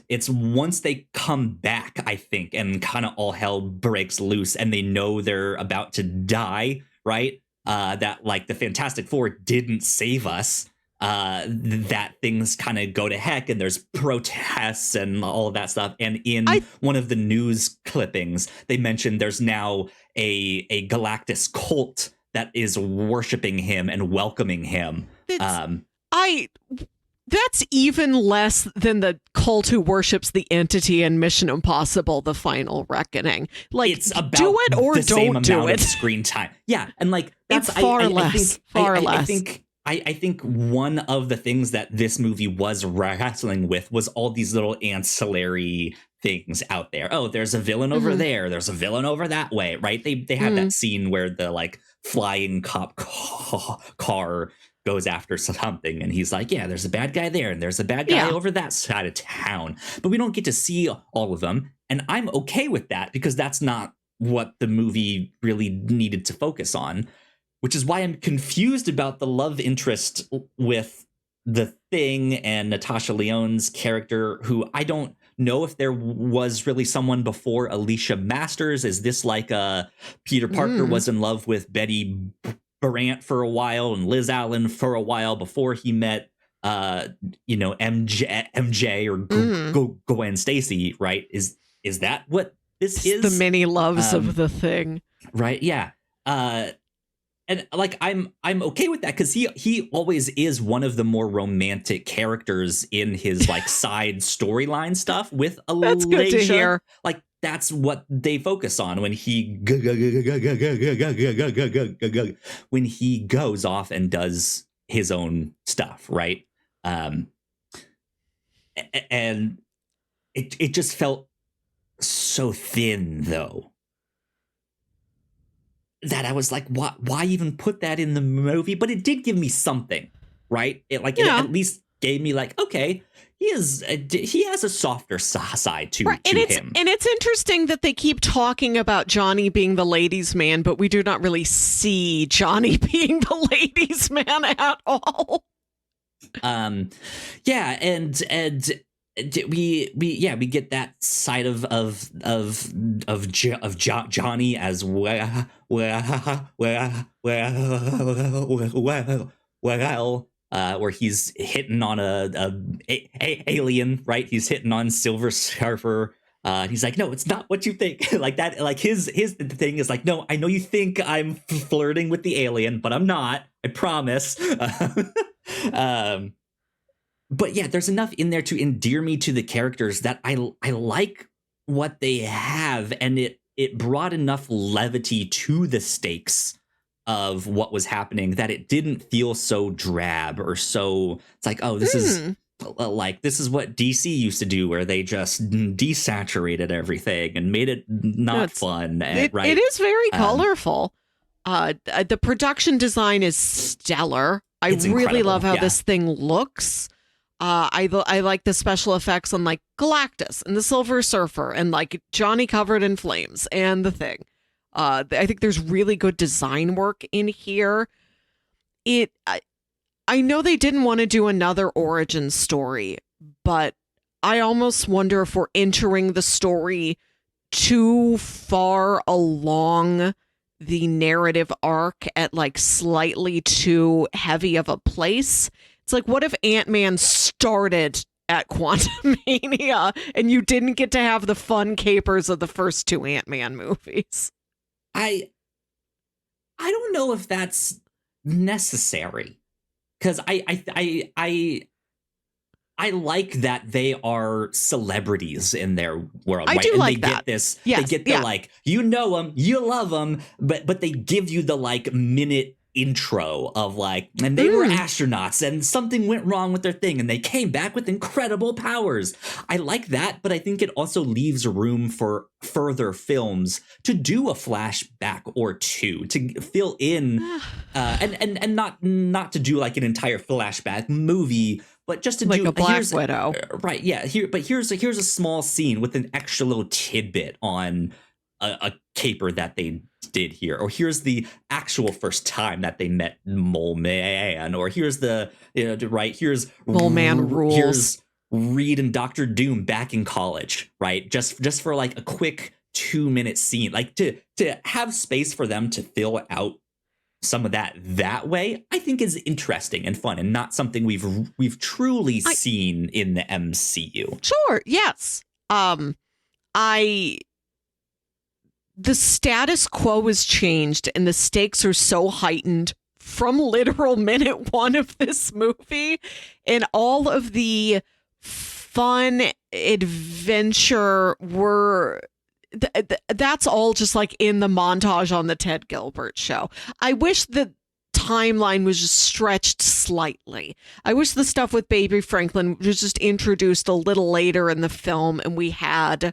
it's once they come back, I think, and kind of all hell breaks loose and they know they're about to die, right? That like the Fantastic Four didn't save us. That things kind of go to heck and there's protests and all of that stuff. And in one of the news clippings, they mentioned there's now a Galactus cult that is worshiping him and welcoming him. That's even less than the cult who worships the entity in Mission Impossible: The Final Reckoning. Like, it's about do it or the same don't do amount it. Of screen time. Yeah, and like that's it's far less. I think one of the things that this movie was wrestling with was all these little ancillary things out there. Oh, there's a villain over there. There's a villain over that way, right? They had that scene where the like flying cop car goes after something and he's like, yeah, there's a bad guy there and there's a bad guy over that side of town, but we don't get to see all of them, and I'm okay with that because that's not what the movie really needed to focus on, which is why I'm confused about the love interest with the Thing and Natasha Lyonne's character, who I don't know if there was really someone before Alicia Masters. Is this like Peter Parker was in love with Betty Brant for a while and Liz Allen for a while before he met MJ or Gwen Stacy, right? Is that what this is? The many loves of the Thing, right? Yeah. And like I'm okay with that because he always is one of the more romantic characters in his like side storyline stuff with Alicia. That's good to hear. Like that's what they focus on when he goes off and does his own stuff, right? And it just felt so thin though, that I was like, why even put that in the movie? But it did give me something, right? It at least gave me like, okay, he has a softer side to him. And it's interesting that they keep talking about Johnny being the ladies' man, but we do not really see Johnny being the ladies' man at all. Yeah, and we get that side of Johnny as well, where he's hitting on a alien, right? He's hitting on Silver Surfer. He's like, no, it's not what you think. Like that, like his thing is like, no, I know you think I'm flirting with the alien, but I'm not. I promise. But yeah, there's enough in there to endear me to the characters that I like what they have, and it brought enough levity to the stakes of what was happening that it didn't feel so drab or so. It's like, oh, this is what DC used to do, where they just desaturated everything and made it not fun. Right? It is very colorful. The production design is stellar. I really love how this thing looks. I like the special effects on like Galactus and the Silver Surfer and like Johnny covered in flames and the Thing. I think there's really good design work in here. I know they didn't want to do another origin story, but I almost wonder if we're entering the story too far along the narrative arc at like slightly too heavy of a place. It's like, what if Ant-Man started at Quantumania and you didn't get to have the fun capers of the first two Ant-Man movies? I don't know if that's necessary, because I like that they are celebrities in their world. I right? do and like they that. Get this, yes, they get the like, you know them, you love them, but they give you the like minute intro of like, and they were astronauts and something went wrong with their thing and they came back with incredible powers. I like that, but I think it also leaves room for further films to do a flashback or two to fill in and not to do like an entire flashback movie, but just to like do a Black Widow. Right. Yeah. Here's a small scene with an extra little tidbit on a caper that they did here, or here's the actual first time that they met Mole Man, or here's the here's Mole Man rules. Here's Reed and Dr. Doom back in college, right? Just for like a quick 2-minute scene, like to have space for them to fill out some of that way, I think is interesting and fun, and not something we've truly seen in the MCU. Sure, yes. The status quo is changed, and the stakes are so heightened from literal minute one of this movie, and all of the fun adventure that's all just like in the montage on the Ted Gilbert show. I wish the timeline was just stretched slightly. I wish the stuff with Baby Franklin was just introduced a little later in the film, and we had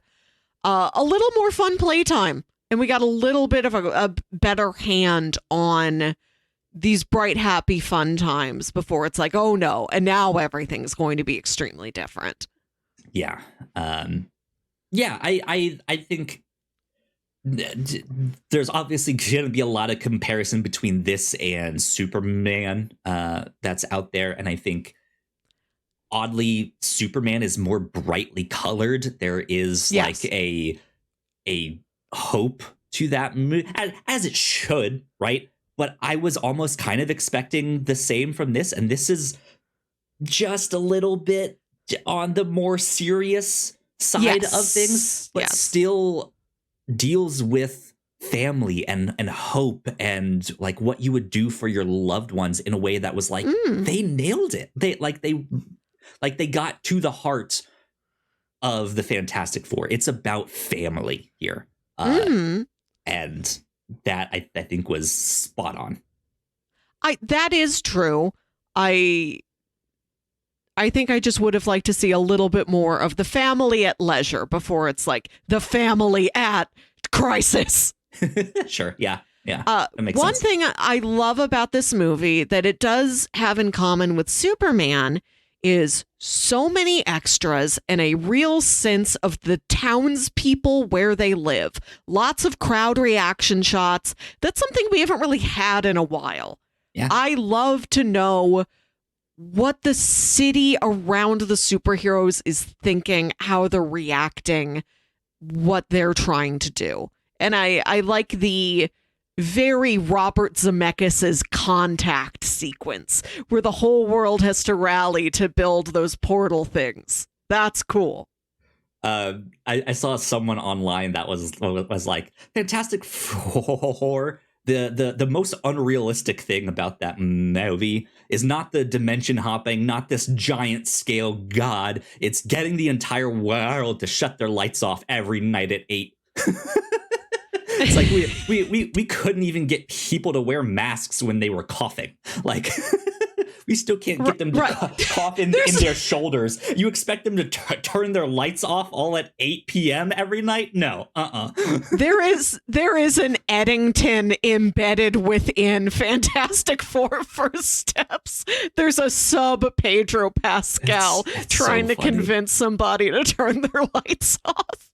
a little more fun playtime, and we got a little bit of a better hand on these bright, happy, fun times before it's like, oh no, and now everything's going to be extremely different. Yeah. I think there's obviously going to be a lot of comparison between this and Superman that's out there. And I think oddly, Superman is more brightly colored. There is like a hope to that movie, as it should, right? But I was almost kind of expecting the same from this. And this is just a little bit on the more serious side of things, but still deals with family and hope and like what you would do for your loved ones in a way that was like, they nailed it. They got to the heart of the Fantastic Four. It's about family here. And that I think was spot on. That is true. I think I just would have liked to see a little bit more of the family at leisure before it's like the family at crisis. Sure. Yeah. Yeah. That makes sense. Thing I love about this movie that it does have in common with Superman is so many extras and a real sense of the townspeople where they live. Lots of crowd reaction shots. That's something we haven't really had in a while. Yeah. I love to know what the city around the superheroes is thinking, how they're reacting, what they're trying to do. And I like the very Robert Zemeckis' Contact sequence where the whole world has to rally to build those portal things. That's cool. I saw someone online that was like, Fantastic Four. The most unrealistic thing about that movie is not the dimension hopping, not this giant scale god. It's getting the entire world to shut their lights off every night at 8. It's like we couldn't even get people to wear masks when they were coughing. Like we still can't get them to cough in their shoulders. You expect them to turn their lights off all at 8 p.m. every night? No. There is an Eddington embedded within Fantastic Four First Steps. There's a sub Pedro Pascal it's trying to convince somebody to turn their lights off.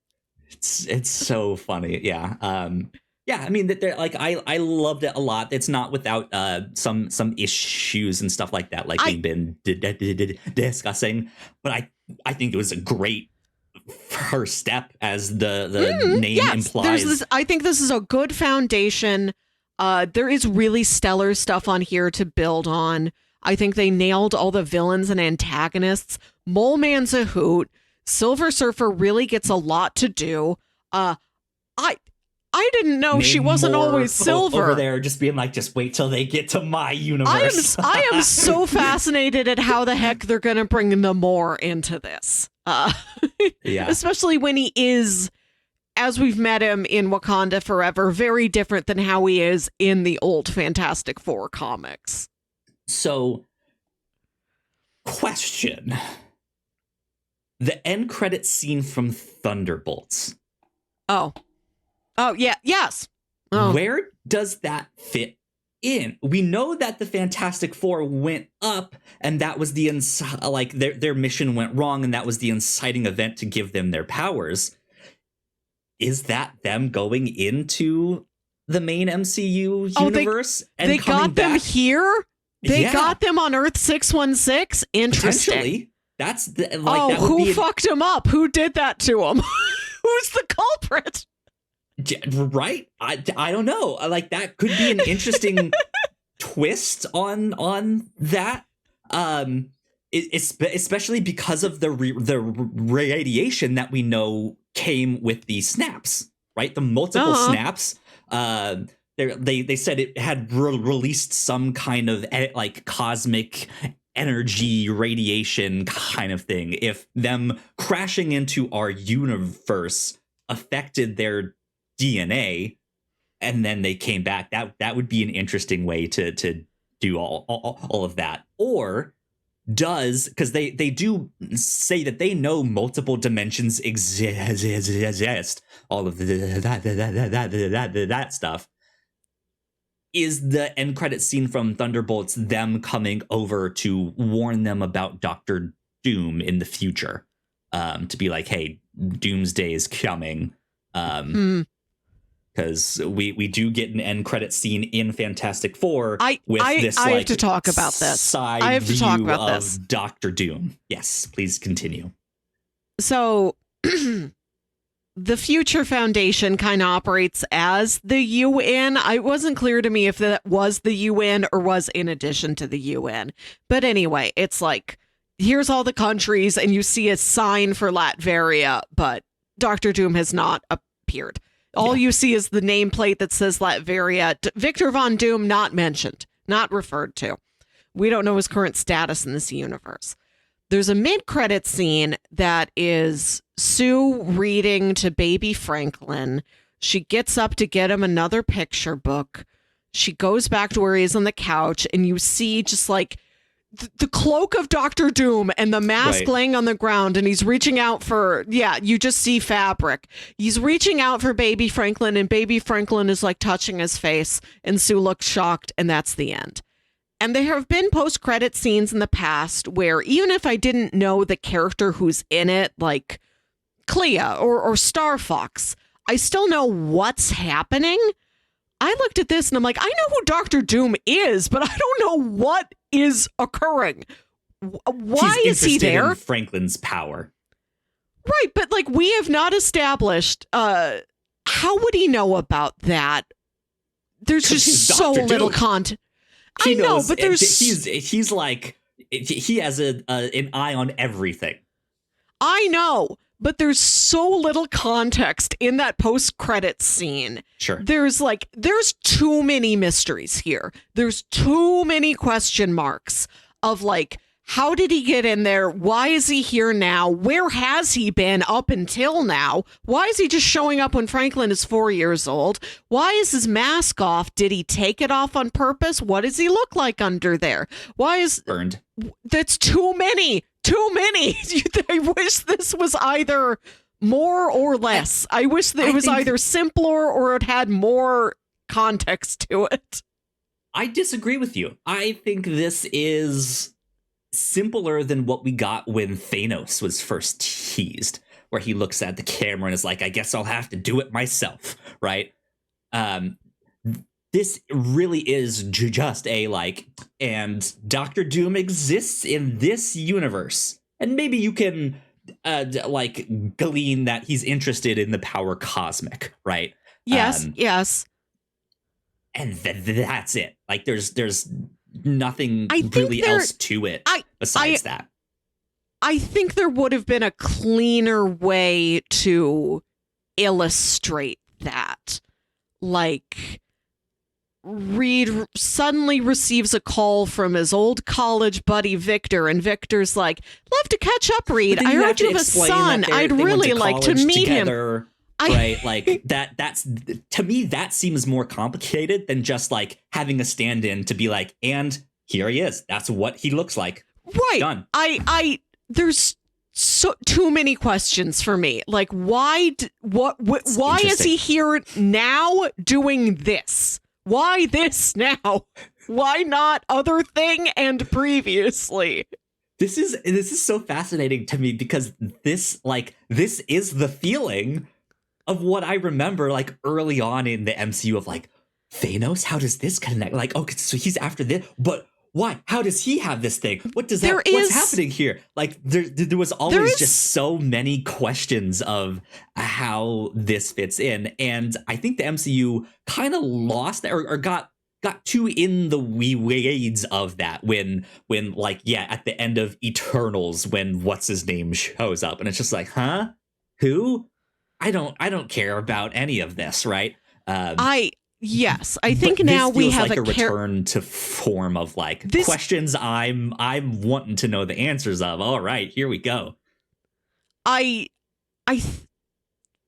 It's so funny. Yeah. I mean that they're like I loved it a lot. It's not without some issues and stuff like that, like we've been discussing. But I think it was a great first step, as the name implies. I think this is a good foundation. There is really stellar stuff on here to build on. I think they nailed all the villains and antagonists. Mole Man's a hoot. Silver Surfer really gets a lot to do. I didn't know she wasn't always silver. Over there, just being like, just wait till they get to my universe. I am so fascinated at how the heck they're going to bring Namor into this. Yeah. Especially when he is as we've met him in Wakanda Forever, very different than how he is in the old Fantastic Four comics. So, question. The end credit scene from Thunderbolts. Oh, yeah, yes. Oh. Where does that fit in? We know that the Fantastic Four went up, and that was the their mission went wrong, and that was the inciting event to give them their powers. Is that them going into the main MCU universe and they coming got them back? Here? They got them on Earth 616? Interesting. Potentially. That's who fucked him up? Who did that to him? Who's the culprit? Right? I don't know. Like, that could be an interesting twist on that. Especially because of the radiation that we know came with the snaps, right? The multiple snaps. They said it had released some kind of like cosmic energy radiation kind of thing. If them crashing into our universe affected their DNA and then they came back, that would be an interesting way to do all of that. Or because they do say that they know multiple dimensions exist, all of that stuff. Is the end credit scene from Thunderbolts them coming over to warn them about Doctor Doom in the future, to be like, hey, Doomsday is coming, because we do get an end credit scene in Fantastic Four I have to talk about this. Side I have to talk about this. Doctor Doom. Yes, please continue. So the Future Foundation kind of operates as the UN. It wasn't clear to me if that was the UN or was in addition to the UN. But anyway, it's like, here's all the countries, and you see a sign for Latveria, but Doctor Doom has not appeared. All you see is the nameplate that says Latveria. Victor Von Doom not mentioned, not referred to. We don't know his current status in this universe. There's a mid-credit scene that is Sue reading to baby Franklin. She gets up to get him another picture book. She goes back to where he is on the couch, and you see just like the cloak of Doctor Doom and the mask laying on the ground, and he's reaching out for, you just see fabric. He's reaching out for baby Franklin, and baby Franklin is like touching his face, and Sue looks shocked, and that's the end. And there have been post-credit scenes in the past where even if I didn't know the character who's in it, like Clea or Star Fox, I still know what's happening. I looked at this and I'm like, I know who Doctor Doom is, but I don't know what is occurring. Why is he there? In Franklin's power. Right, but like we have not established, how would he know about that? There's just so little content. I know, but he's like, he has an eye on everything. I know, but there's so little context in that post-credit scene. Sure. There's too many mysteries here. There's too many question marks of like, how did he get in there? Why is he here now? Where has he been up until now? Why is he just showing up when Franklin is 4 years old? Why is his mask off? Did he take it off on purpose? What does he look like under there? Why is burned? That's too many. Too many. I wish this was either more or less. I wish that it was either simpler or it had more context to it. I disagree with you. I think this is simpler than what we got when Thanos was first teased, where he looks at the camera and is like, I guess I'll have to do it myself, right? This really is just a like, and Doctor Doom exists in this universe, and maybe you can glean that he's interested in the power cosmic, right? Yes, yes. And that's it. Like there's nothing really else to it besides that. I think there would have been a cleaner way to illustrate that. Like, Reed suddenly receives a call from his old college buddy Victor, and Victor's like, love to catch up, Reed. I heard you have a son. I'd really like to meet him. right? Like that's to me, that seems more complicated than just like having a stand-in to be like, and here he is. That's what he looks like. Right. Done. There's too many questions for me. Like, why is he here now doing this? Why this now? Why not other thing and previously? This is so fascinating to me because this is the feeling of what I remember like early on in the MCU of like, Thanos, how does this connect? Like, okay, so he's after this, but why? How does he have this thing? What's happening here? Like there was always just so many questions of how this fits in. And I think the MCU kind of lost or got too in the weeds of that when like, yeah, at the end of Eternals, when what's his name shows up and it's just like, huh? Who? I don't care about any of this, right? Yes, I think now we have like a return to form of like questions I'm wanting to know the answers of. All right, here we go.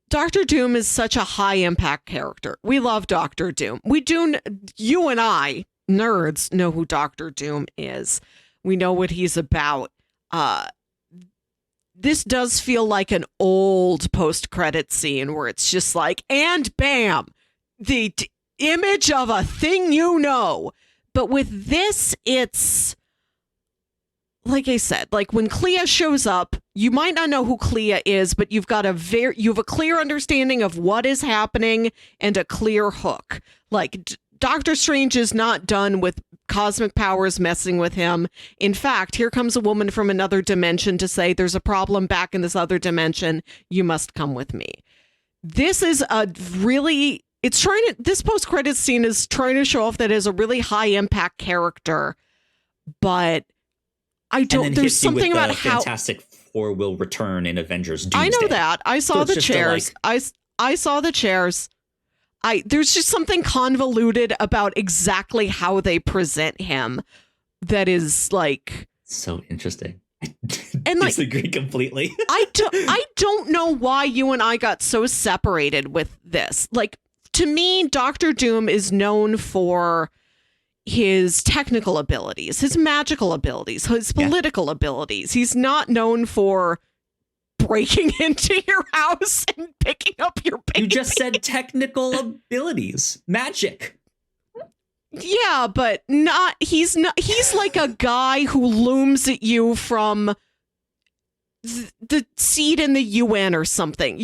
Doctor Doom is such a high impact character. We love Doctor Doom. You and I, nerds, know who Doctor Doom is. We know what he's about. This does feel like an old post-credit scene where it's just like, and bam, the image of a thing you know. But with this, it's like I said, like when Clea shows up, you might not know who Clea is, but you have a clear understanding of what is happening and a clear hook. Like Doctor Strange is not done with cosmic powers messing with him. In fact, here comes a woman from another dimension to say there's a problem back in this other dimension. You must come with me. This is this post-credit scene is trying to show off that as a really high impact character, but there's something about how Fantastic Four will return in Avengers Doomsday. I know that. I saw the chairs. I saw the chairs. There's just something convoluted about exactly how they present him that is like so interesting. And like, disagree completely. I don't know why you and I got so separated with this. Like, to me, Doctor Doom is known for his technical abilities, his magical abilities, his political abilities. He's not known for breaking into your house and picking up your baby. You just said technical abilities, magic. Yeah, but he's like a guy who looms at you from the seat in the UN or something.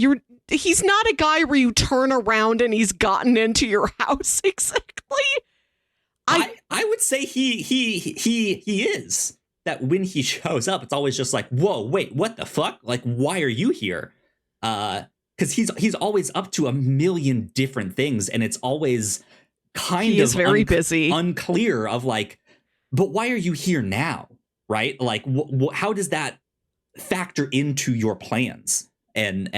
He's not a guy where you turn around and he's gotten into your house exactly. I would say he is. That when he shows up, it's always just like, whoa, wait, what the fuck? Like, why are you here? Because he's always up to a million different things, and it's always kind of very busy, unclear of like, but why are you here now? Right? Like, how does that factor into your plans and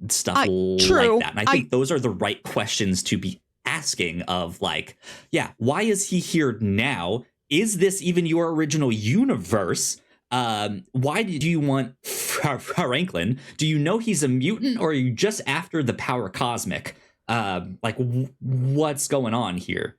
stuff like that? And I think those are the right questions to be asking of like, yeah, why is he here now? Is this even your original universe? Why do you want Franklin? Do you know he's a mutant, or are you just after the power cosmic? Like, what's going on here?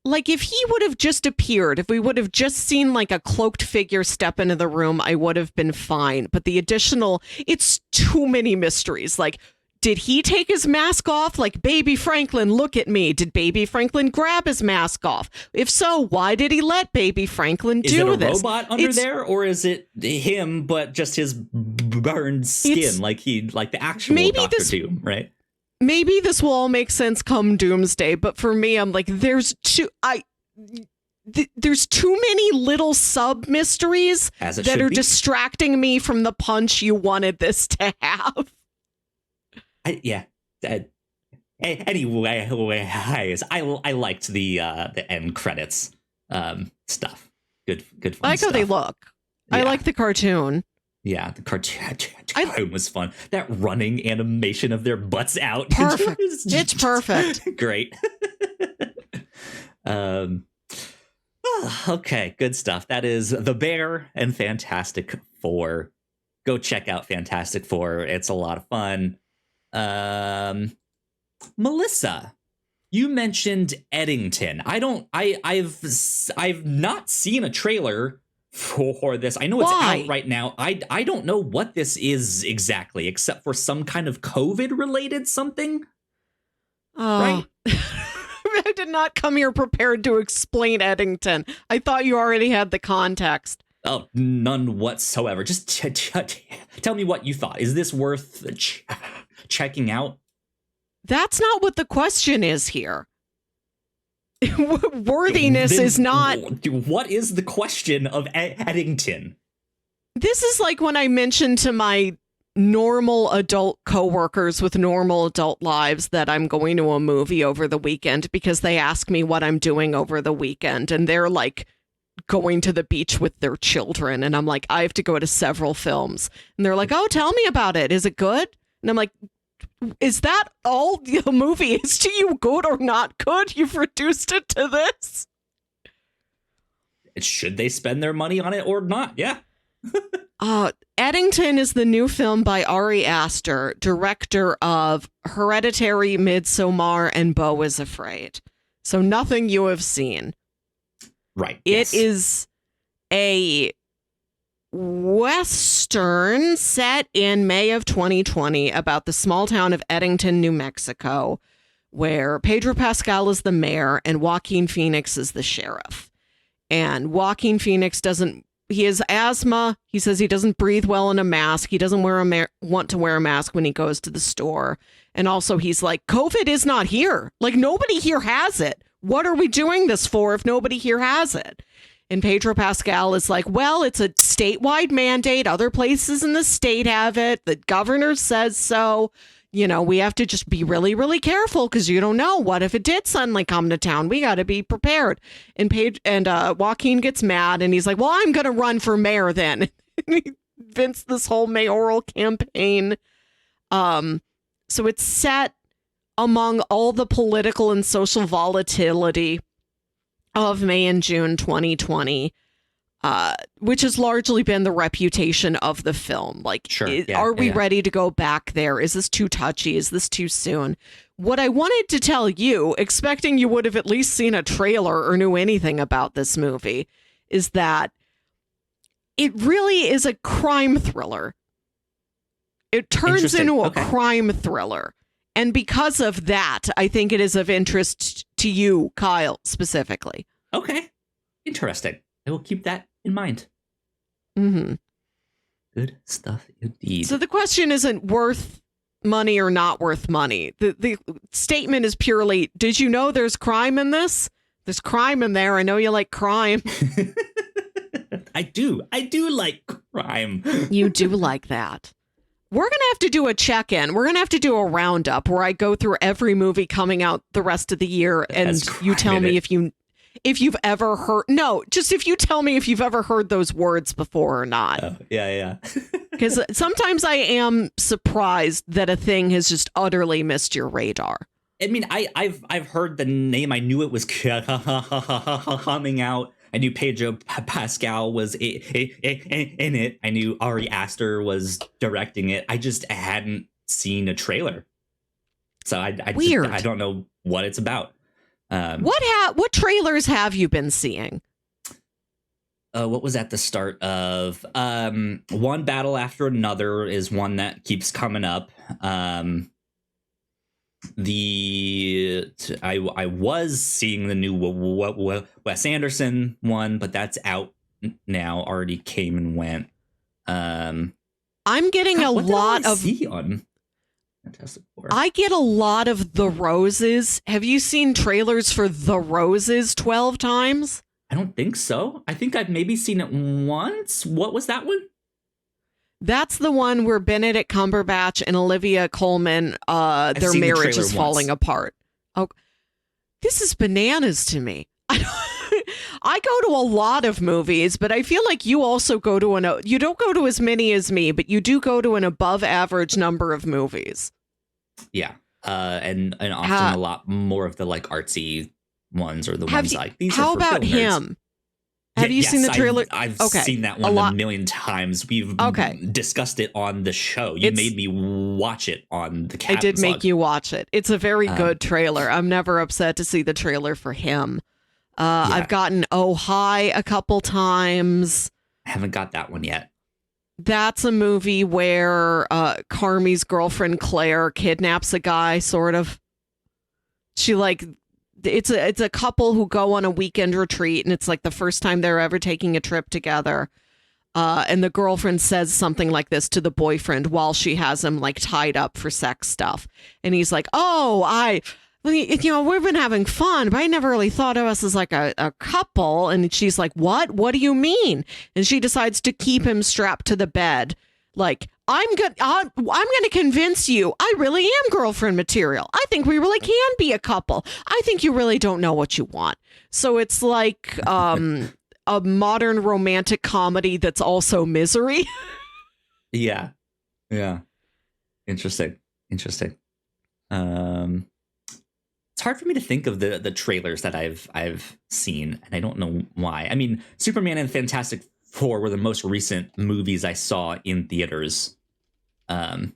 Like, if he would have just appeared, if we would have just seen like a cloaked figure step into the room, I would have been fine. But it's too many mysteries. Like, did he take his mask off? Like, baby Franklin, look at me. Did baby Franklin grab his mask off? If so, why did he let baby Franklin do this? Is it a robot under there, or is it him, but just his burned skin, like the actual Doctor Doom, right? Maybe this will all make sense come Doomsday, but for me, I'm like, there's too many little sub mysteries that are distracting me from the punch you wanted this to have. Anyways, I liked the end credits stuff. Good fun I like stuff. How they look. Yeah. I like the cartoon. Yeah, the cartoon was fun. That running animation of their butts out. Perfect. It's perfect. Great. Okay, good stuff. That is The Bear and Fantastic Four. go check out Fantastic Four. It's a lot of fun. Melissa, you mentioned Eddington. I've not seen a trailer for this. I know it's out right now. I don't know what this is exactly, except for some kind of COVID related something. Right? I did not come here prepared to explain Eddington. I thought you already had the context. Oh, none whatsoever. Just tell me what you thought. Is this worth checking out? That's not what the question is here. Worthiness is not. What is the question of Eddington? This is like when I mentioned to my normal adult coworkers with normal adult lives that I'm going to a movie over the weekend because they ask me what I'm doing over the weekend, and they're like going to the beach with their children, and I'm like, I have to go to several films, and they're like, oh, tell me about it. Is it good? And I'm like, is that all the movie is to you, good or not good? You've reduced it to this? Should they spend their money on it or not? Yeah. Eddington is the new film by Ari Aster, director of Hereditary, Midsommar, and Beau is Afraid. So nothing you have seen. Right. It is a Western set in May of 2020 about the small town of Eddington, New Mexico, where Pedro Pascal is the mayor and Joaquin Phoenix is the sheriff. And Joaquin Phoenix he has asthma. He says he doesn't breathe well in a mask. He doesn't want to wear a mask when he goes to the store. And also he's like, COVID is not here. Like, nobody here has it. What are we doing this for if nobody here has it? And Pedro Pascal is like, well, it's a statewide mandate. Other places in the state have it. The governor says so. You know, we have to just be really, really careful because you don't know. What if it did suddenly come to town? We got to be prepared. And Joaquin gets mad and he's like, well, I'm going to run for mayor then. And he invents this whole mayoral campaign. So it's set among all the political and social volatility of May and June 2020, which has largely been the reputation of the film. Like, are we ready to go back there? Is this too touchy? Is this too soon? What I wanted to tell you, expecting you would have at least seen a trailer or knew anything about this movie, is that it really is a crime thriller. It turns into a crime thriller. And because of that, I think it is of interest to you, Kyle, specifically. Okay. Interesting. I will keep that in mind. Mm-hmm. Good stuff indeed. So the question isn't worth money or not worth money. The statement is purely, did you know there's crime in this? There's crime in there. I know you like crime. I do like crime. You do like that. We're going to have to do a check-in. We're going to have to do a roundup where I go through every movie coming out the rest of the year, and you tell me if you've ever heard. No, just if you tell me if you've ever heard those words before or not. Yeah. Because sometimes I am surprised that a thing has just utterly missed your radar. I mean, I've heard the name. I knew it was coming out. I knew Pedro Pascal was in it. I knew Ari Aster was directing it. I just hadn't seen a trailer. So I don't know what it's about. What trailers have you been seeing? What was at the start of One Battle After Another is one that keeps coming up. I was seeing the new Wes Anderson one, but that's out now. Already came and went. I'm getting a lot of. I get a lot of The Roses. Have you seen trailers for The Roses 12 times? I don't think so. I think I've maybe seen it once. What was that one? That's the one where Benedict Cumberbatch and Olivia Colman, their marriage is falling apart. Oh, this is bananas to me. I go to a lot of movies, but I feel like you also go to you don't go to as many as me, but you do go to an above average number of movies. Yeah. And often a lot more of the like artsy ones or the ones like these. How about him? Have you seen the trailer? I've seen that one a million times. We've discussed it on the show. You made me watch it on the Cat. I did make you watch it. It's a very good trailer. I'm never upset to see the trailer for him. I've gotten Oh Hi a couple times. I haven't got that one yet. That's a movie where Carmi's girlfriend Claire kidnaps a guy, sort of. She it's a couple who go on a weekend retreat, and it's like the first time they're ever taking a trip together. And the girlfriend says something like this to the boyfriend while she has him like tied up for sex stuff. And he's like, we've been having fun, but I never really thought of us as like a couple. And she's like, what? What do you mean? And she decides to keep him strapped to the bed. Like, I'm going to convince you I really am girlfriend material. I think we really can be a couple. I think you really don't know what you want. So it's like a modern romantic comedy that's also misery. Yeah. Interesting. It's hard for me to think of the trailers that I've seen, and I don't know why. I mean, Superman and Fantastic Four were the most recent movies I saw in theaters. So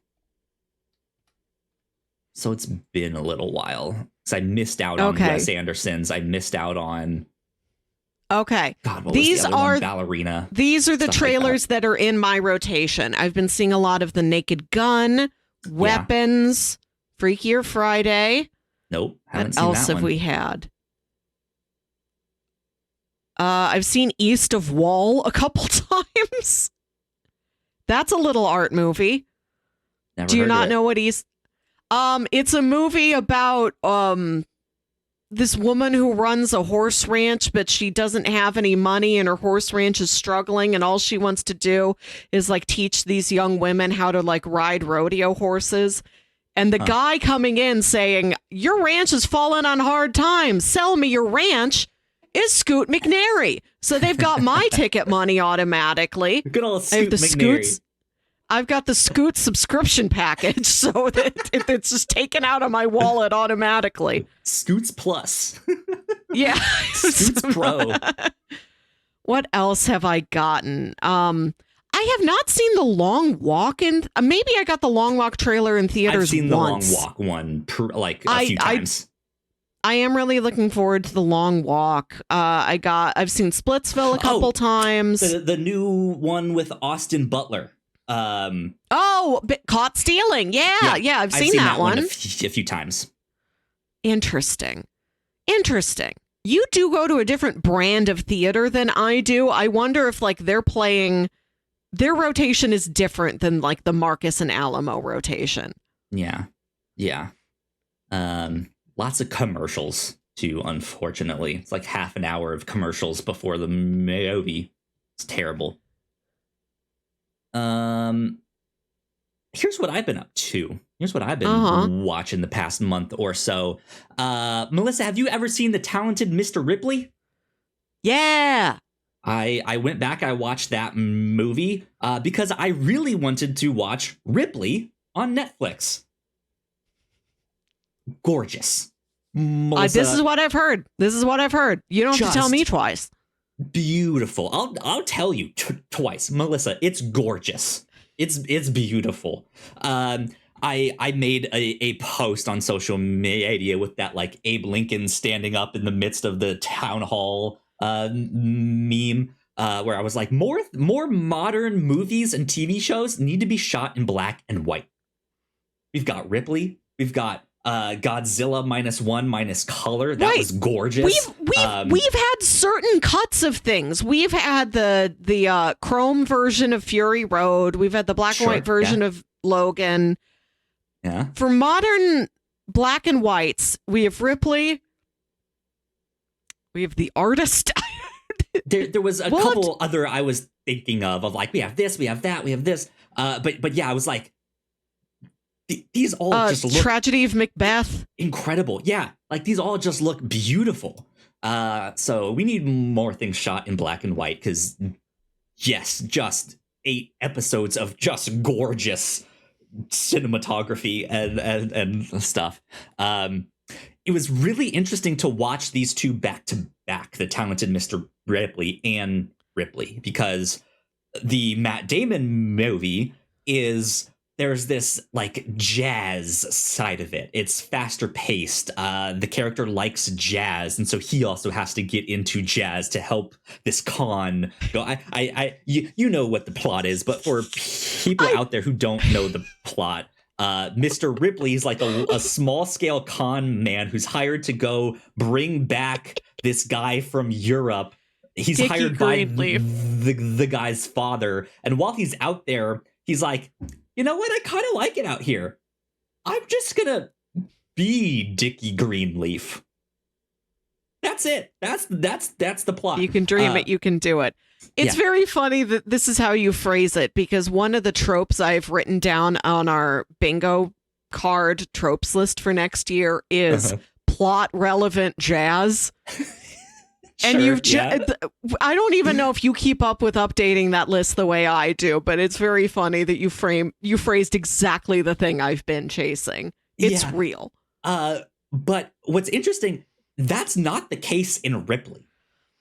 it's been a little while. So I missed out on Wes Anderson's. I missed out on. Okay. God, what was the other one? Ballerina. These are the trailers that are in my rotation. I've been seeing a lot of The Naked Gun, Weapons, Freakier Friday. Nope. What else have we had? I've seen East of Wall a couple times. That's a little art movie. Never Do you heard not of it. know what East? It's a movie about this woman who runs a horse ranch, but she doesn't have any money and her horse ranch is struggling, and all she wants to do is like teach these young women how to like ride rodeo horses. And the guy coming in saying, your ranch has fallen on hard times. Sell me your ranch is Scoot McNairy. So they've got my ticket money automatically. Good old Scoot McNairy. I've got the Scoot subscription package, so that it's just taken out of my wallet automatically. Scoots Plus. Yeah. Scoots Pro. What else have I gotten? I have not seen The Long Walk maybe I got The Long Walk trailer in theaters. I've seen once. The Long Walk one a few times. I am really looking forward to The Long Walk. I've seen Splitsville a couple times. The new one with Austin Butler. Caught Stealing. Yeah, I've seen that one a few times. Interesting. You do go to a different brand of theater than I do. I wonder if like they're playing. Their rotation is different than like the Marcus and Alamo rotation. Yeah. Lots of commercials too, unfortunately. It's like half an hour of commercials before the movie. It's terrible. Here's what I've been up to. Here's what I've been watching the past month or so. Melissa, have you ever seen The Talented Mr. Ripley? Yeah. I went back, I watched that movie because I really wanted to watch Ripley on Netflix. Gorgeous. Melissa, this is what I've heard. You don't have to tell me twice. Beautiful. I'll tell you twice. Melissa, it's gorgeous. It's beautiful. I made a post on social media with that like Abe Lincoln standing up in the midst of the town hall meme where I was like, more modern movies and TV shows need to be shot in black and white. We've got Ripley. We've got Godzilla -1 color. That was gorgeous. We've had certain cuts of things. We've had the chrome version of Fury Road. We've had the black and white version of Logan. Yeah. For modern black and whites, we have Ripley. We have The Artist. there was a couple other I was thinking of like, we have this, we have that, we have this. But yeah, I was like, these all just look Tragedy of Macbeth. Incredible. Yeah. Like these all just look beautiful. So we need more things shot in black and white because yes, just 8 episodes of just gorgeous cinematography and stuff. It was really interesting to watch these two back to back, The Talented Mr. Ripley and Ripley, because the Matt Damon movie is, there's this like jazz side of it. It's faster paced. The character likes jazz, and so he also has to get into jazz to help this con go. You know what the plot is, but for people out there who don't know the plot, Mr. Ripley is like a small scale con man who's hired to go bring back this guy from Europe. He's Dickie hired by Greenleaf. the guy's father. And while he's out there, he's like, you know what? I kind of like it out here. I'm just going to be Dickie Greenleaf. That's it. That's the plot. You can dream it. You can do it. It's very funny that this is how you phrase it, because one of the tropes I've written down on our bingo card tropes list for next year is plot relevant jazz. And I don't even know if you keep up with updating that list the way I do, but it's very funny that you phrased exactly the thing I've been chasing. It's real. But what's interesting, that's not the case in Ripley.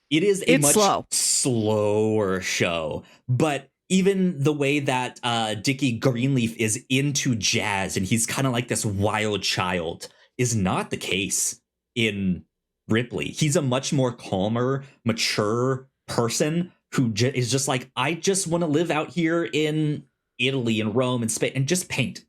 It's much slower show, but even the way that Dickie Greenleaf is into jazz and he's kind of like this wild child is not the case in Ripley. He's a much more calmer, mature person who is just like, I just want to live out here in Italy and Rome and Spain and just paint.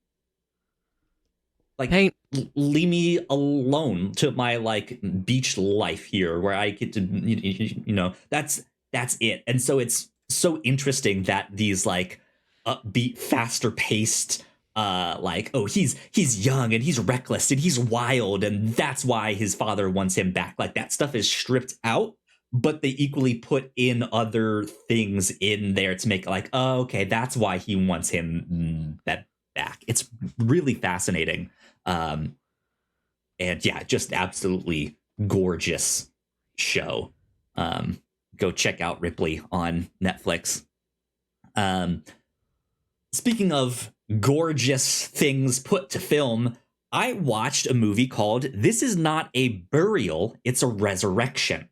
Like, leave me alone to my like beach life here where I get to, you know, that's it. And so it's so interesting that these like upbeat, faster paced, like, oh, he's young and he's reckless and he's wild and that's why his father wants him back. Like that stuff is stripped out, but they equally put in other things in there to make it like, oh, okay, that's why he wants him that back. It's really fascinating. And yeah, just absolutely gorgeous show. Go check out Ripley on Netflix. Speaking of gorgeous things put to film, I watched a movie called This Is Not a Burial, It's a Resurrection.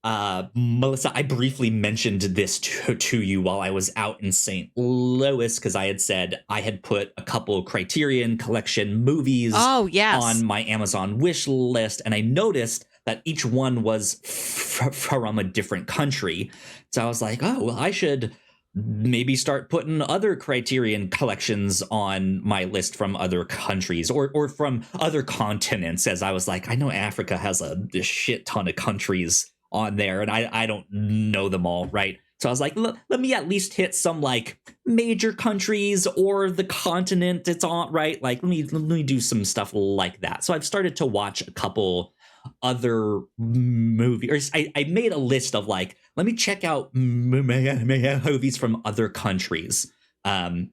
Melissa, I briefly mentioned this to you while I was out in St. Louis because I had said I had put a couple Criterion Collection movies on my Amazon wish list, and I noticed that each one was from a different country. So I was like, oh, well, I should maybe start putting other Criterion collections on my list from other countries or from other continents, as I was like, I know Africa has a shit ton of countries on there and I don't know them all, right? So I was like, let me at least hit some like major countries or the continent it's on, right? Like let me do some stuff like that. So I've started to watch a couple other movies. I made a list of like, let me check out movies from other countries. I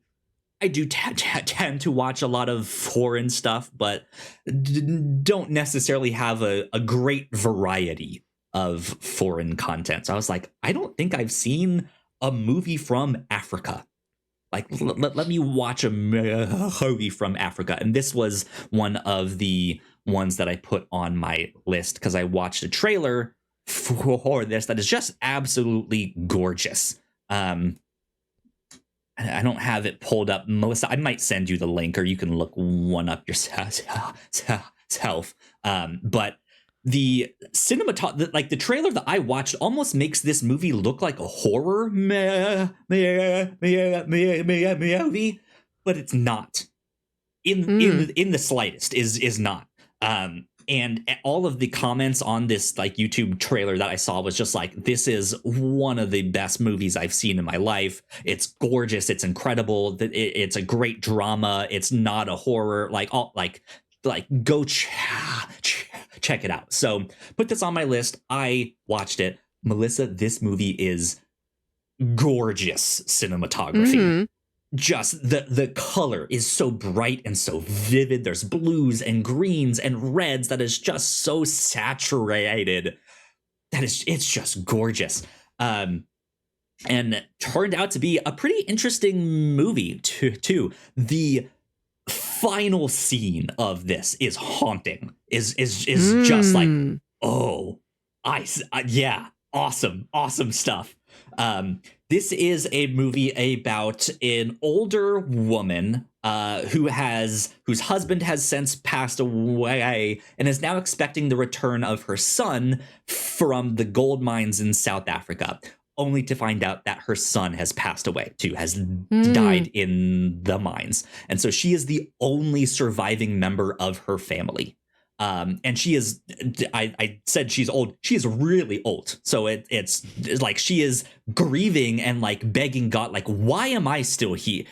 do tend to watch a lot of foreign stuff, but don't necessarily have a great variety of foreign content. So I was like, I don't think I've seen a movie from Africa. Like, let me watch a movie from Africa. And this was one of the ones that I put on my list because I watched a trailer for this that is just absolutely gorgeous. I don't have it pulled up. Melissa, I might send you the link or you can look one up yourself. But the like the trailer that I watched almost makes this movie look like a horror movie, but it's not in the slightest is not. And all of the comments on this like YouTube trailer that I saw was just like, this is one of the best movies I've seen in my life. It's gorgeous. It's incredible. It's a great drama. It's not a horror. Like go check it out. So put this on my list. I watched it. Melissa, this movie is gorgeous cinematography. Mm-hmm. Just the color is so bright and so vivid. There's blues and greens and reds that is just so saturated. It's just gorgeous. And turned out to be a pretty interesting movie too. The final scene of this is haunting. Is just like, oh, yeah. awesome stuff. This is a movie about an older woman whose husband has since passed away and is now expecting the return of her son from the gold mines in South Africa, only to find out that her son has passed away too, has died in the mines. And so she is the only surviving member of her family. And she is, I said she's old. She is really old. So it's like she is grieving and like begging God, like, why am I still here?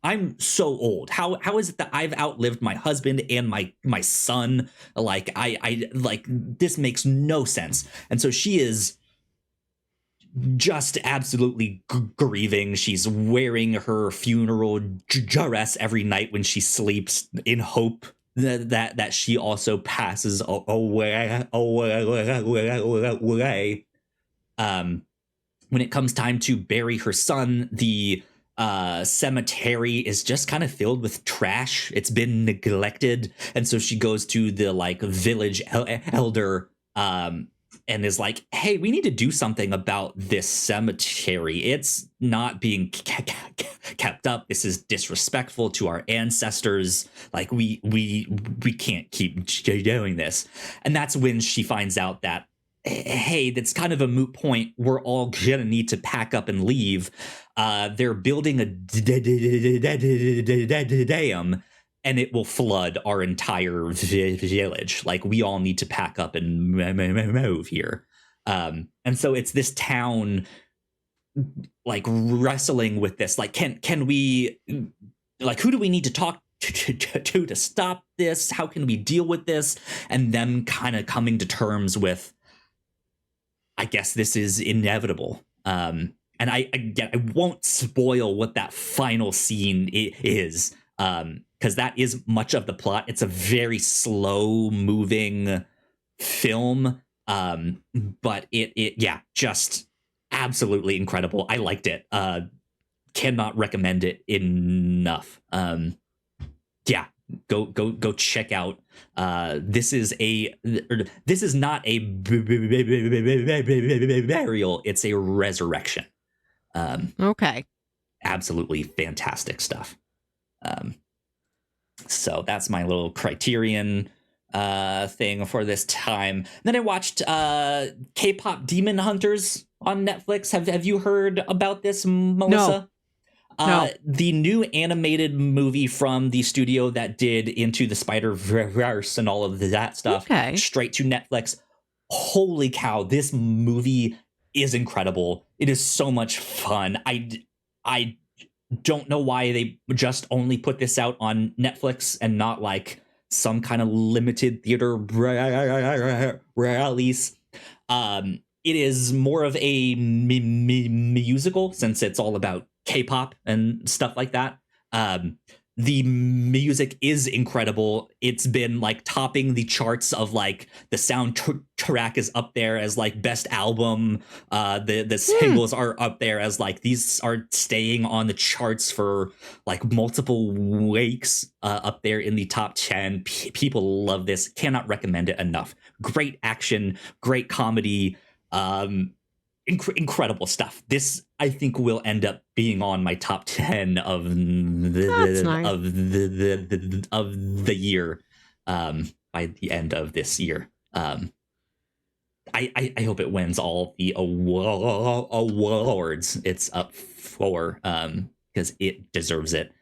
I'm so old. How is it that I've outlived my husband and my son? Like I like, this makes no sense. And so she is just absolutely grieving. She's wearing her funeral dress every night when she sleeps in hope that she also passes away. When it comes time to bury her son, the cemetery is just kind of filled with trash. It's been neglected, and so she goes to the like village elder and is like, hey, we need to do something about this cemetery. It's not being kept up. This is disrespectful to our ancestors. Like we can't keep doing this. And that's when she finds out that, hey, that's kind of a moot point. We're all gonna need to pack up and leave. They're building a dam, and it will flood our entire village. Like we all need to pack up and move here. And so it's this town like wrestling with this. Like, can we, like, who do we need to talk to stop this? How can we deal with this? And them kind of coming to terms with, I guess this is inevitable. And I won't spoil what that final scene is. Because that is much of the plot. It's a very slow moving film. But it just absolutely incredible. I liked it. Cannot recommend it enough. Yeah, go check out. This is not a burial. It's a resurrection. Okay. Absolutely fantastic stuff. So that's my little Criterion thing for this time. Then I watched K-pop Demon Hunters on Netflix. Have you heard about this, Melissa? No. The new animated movie from the studio that did Into the Spider-Verse and all of that stuff. Okay. Straight to Netflix. Holy cow, this movie is incredible. It is so much fun. I don't know why they just only put this out on Netflix and not like some kind of limited theater release. It is more of a musical since it's all about K-pop and stuff like that. The music is incredible. It's been like topping the charts of like the soundtrack is up there as like best album. The singles are up there as like these are staying on the charts for like multiple weeks, up there in the top 10. People love this. Cannot recommend it enough. Great action, great comedy. Incredible stuff. This I think will end up being on my top 10 of the year by the end of this year. I hope it wins all the awards it's up for, because it deserves it.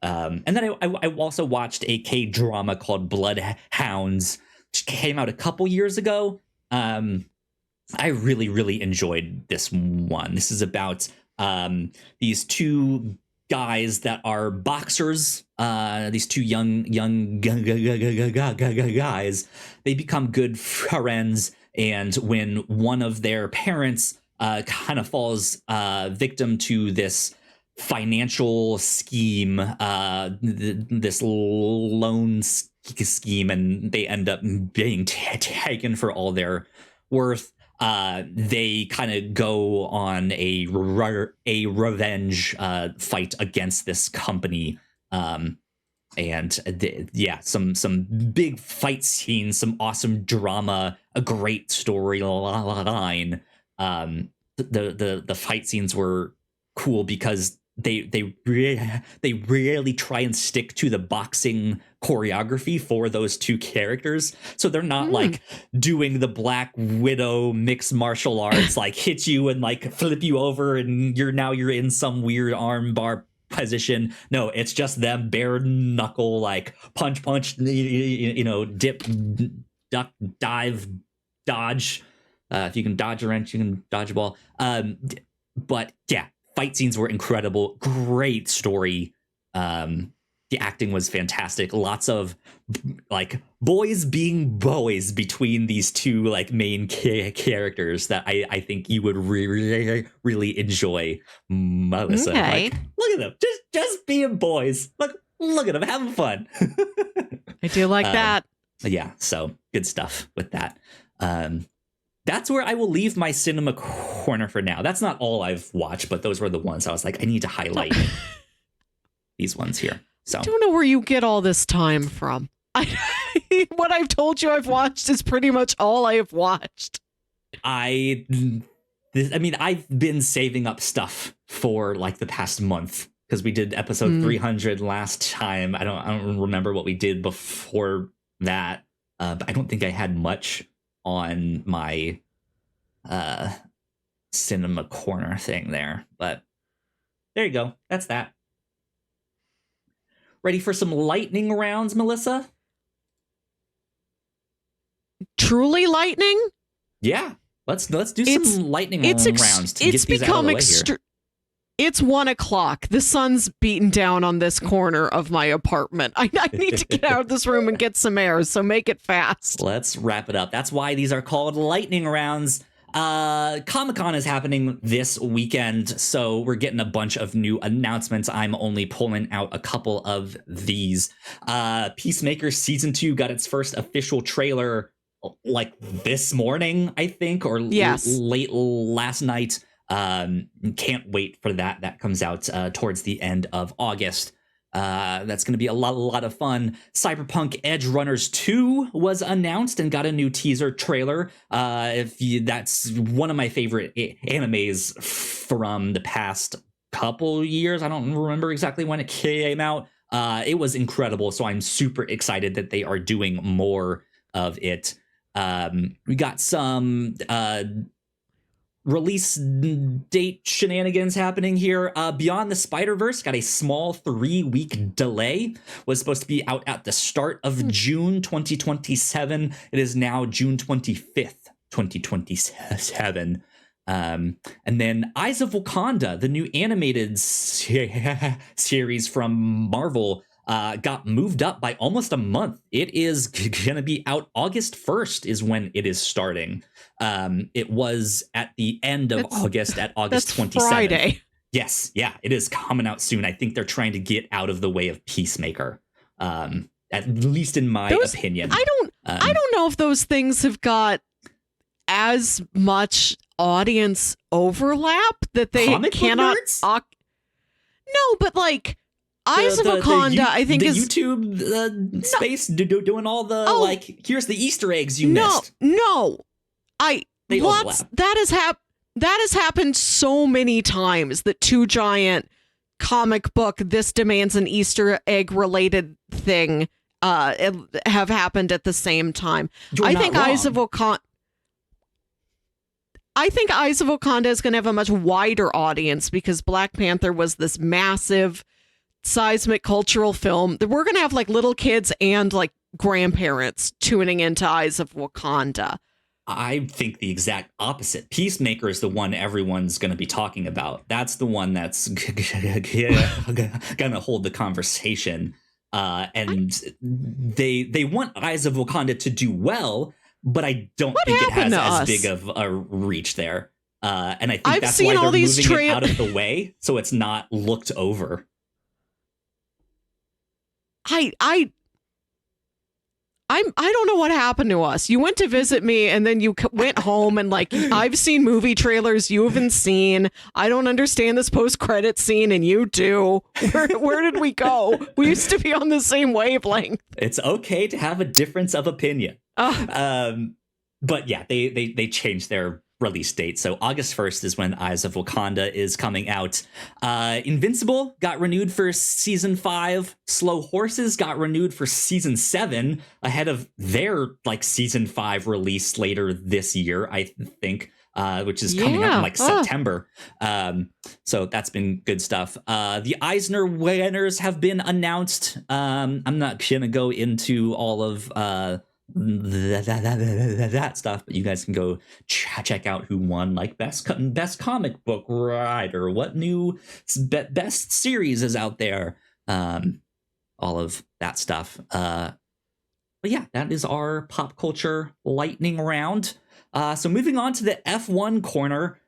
And then I also watched a K-drama called Bloodhounds, which came out a couple years ago. I really enjoyed this one. This is about these two guys that are boxers. These two young guys. They become good friends, and when one of their parents kind of falls victim to this financial scheme, this loan scheme, and they end up being taken for all their worth. They kind of go on a revenge fight against this company. and some big fight scenes, some awesome drama, a great storyline. The fight scenes were cool because they really try and stick to the boxing choreography for those two characters, so they're not like doing the Black Widow mixed martial arts, like hit you and like flip you over and you're in some weird arm bar position. No, it's just them bare knuckle, like punch, dip, duck, dive, dodge. If you can dodge a wrench, you can dodge a ball. But yeah, fight scenes were incredible. Great story. The acting was fantastic. Lots of like boys being boys between these two like main characters that I think you would really enjoy, Melissa. Okay. Like, look at them, just being boys. Look at them having fun. I do like that. Yeah, so good stuff with that. That's where I will leave my cinema corner for now. That's not all I've watched, but those were the ones I was like, I need to highlight these ones here. So I don't know where you get all this time from. What I've told you I've watched is pretty much all I have watched. I mean, I've been saving up stuff for like the past month because we did episode 300 last time. I don't remember what we did before that, but I don't think I had much on my cinema corner thing there, but there you go. That's that. Ready for some lightning rounds, Melissa? Truly lightning? Yeah, let's do some lightning rounds to get these out of the way here. It's 1:00. The sun's beating down on this corner of my apartment. I need to get out of this room and get some air, so make it fast. Let's wrap it up. That's why these are called lightning rounds. Comic-Con is happening this weekend, so we're getting a bunch of new announcements. I'm only pulling out a couple of these. Peacemaker Season 2 got its first official trailer like this morning, I think, or late last night. Can't wait for that. That comes out towards the end of August. That's going to be a lot of fun. Cyberpunk Edge Runners 2 was announced and got a new teaser trailer. That's one of my favorite animes from the past couple years. I don't remember exactly when it came out. It was incredible, so I'm super excited that they are doing more of it. We got some release date shenanigans happening here. Beyond the Spider-Verse got a small 3-week delay. Was supposed to be out at the start of June 2027. It is now June 25th, 2027. And then Eyes of Wakanda, the new animated series from Marvel, got moved up by almost a month. It is going to be out August 1st is when it is starting. It was at the end of August, at August 27th. Friday. Yes, yeah, it is coming out soon. I think they're trying to get out of the way of Peacemaker, at least in my opinion. I don't know if those things have got as much audience overlap that they cannot. No, but like Eyes of Wakanda, I think is YouTube space doing all the like. Here's the Easter eggs you missed. No, that has happened so many times that two giant comic book this demands an Easter egg related thing have happened at the same time. I think Eyes of Wakanda is going to have a much wider audience because Black Panther was this massive seismic cultural film that we're going to have like little kids and like grandparents tuning into Eyes of Wakanda. I think the exact opposite. Peacemaker is the one everyone's going to be talking about. That's the one that's going to hold the conversation. And they want Eyes of Wakanda to do well, but I don't think it has as big of a reach there. And I think that's why they're moving it out of the way, so it's not looked over. I don't know what happened to us. You went to visit me and then you went home and like, I've seen movie trailers you haven't seen. I don't understand this post-credit scene and you do. Where did we go? We used to be on the same wavelength. It's okay to have a difference of opinion. But yeah, they changed their release date. So August 1st is when Eyes of Wakanda is coming out. Invincible got renewed for season 5. Slow Horses got renewed for season 7 ahead of their like season 5 release later this year, I think, which is coming out in like September. So that's been good stuff. The Eisner winners have been announced. I'm not gonna go into all of that stuff, but you guys can go check out who won like best comic book writer, what new best series is out there, all of that stuff. But yeah, that is our pop culture lightning round. So moving on to the F1 corner,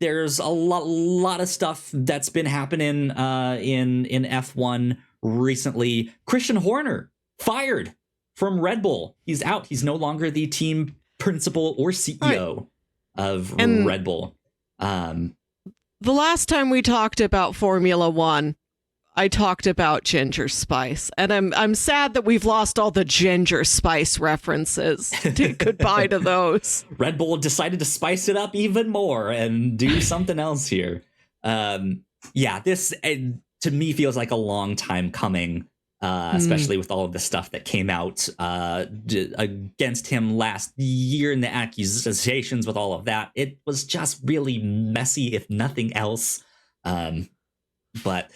there's a lot of stuff that's been happening in F1 recently. Christian Horner fired from Red Bull. He's out. He's no longer the team principal or CEO of Red Bull. The last time we talked about Formula One, I talked about Ginger Spice, and I'm sad that we've lost all the Ginger Spice references. Goodbye to those. Red Bull decided to spice it up even more and do something else here. This to me feels like a long time coming. Especially with all of the stuff that came out against him last year and the accusations with all of that. It was just really messy, if nothing else. But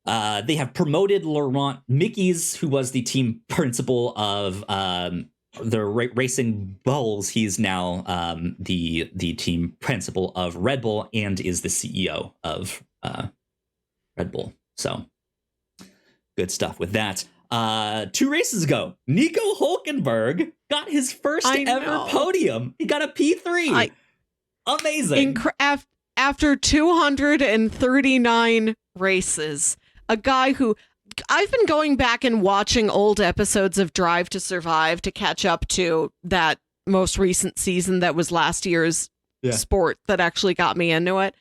they have promoted Laurent Mickey's, who was the team principal of the Racing Bulls. He's now the team principal of Red Bull and is the CEO of Red Bull. So good stuff with that. 2 races ago, Nico Hulkenberg got his first ever podium. He got a P3. Amazing. After 239 races, a guy who I've been going back and watching old episodes of Drive to Survive to catch up to that most recent season that was last year's sport that actually got me into it.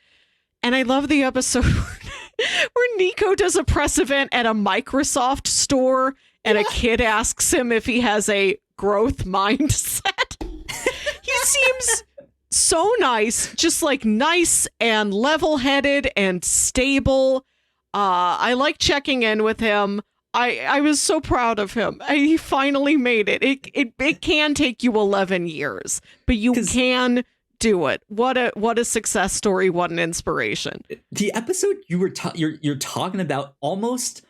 And I love the episode where Nico does a press event at a Microsoft store and a kid asks him if he has a growth mindset. He seems so nice, just like nice and level-headed and stable. I like checking in with him. I was so proud of him. He finally made it. It can take you 11 years, but you can do it. What a success story. What an inspiration. The episode you're talking about almost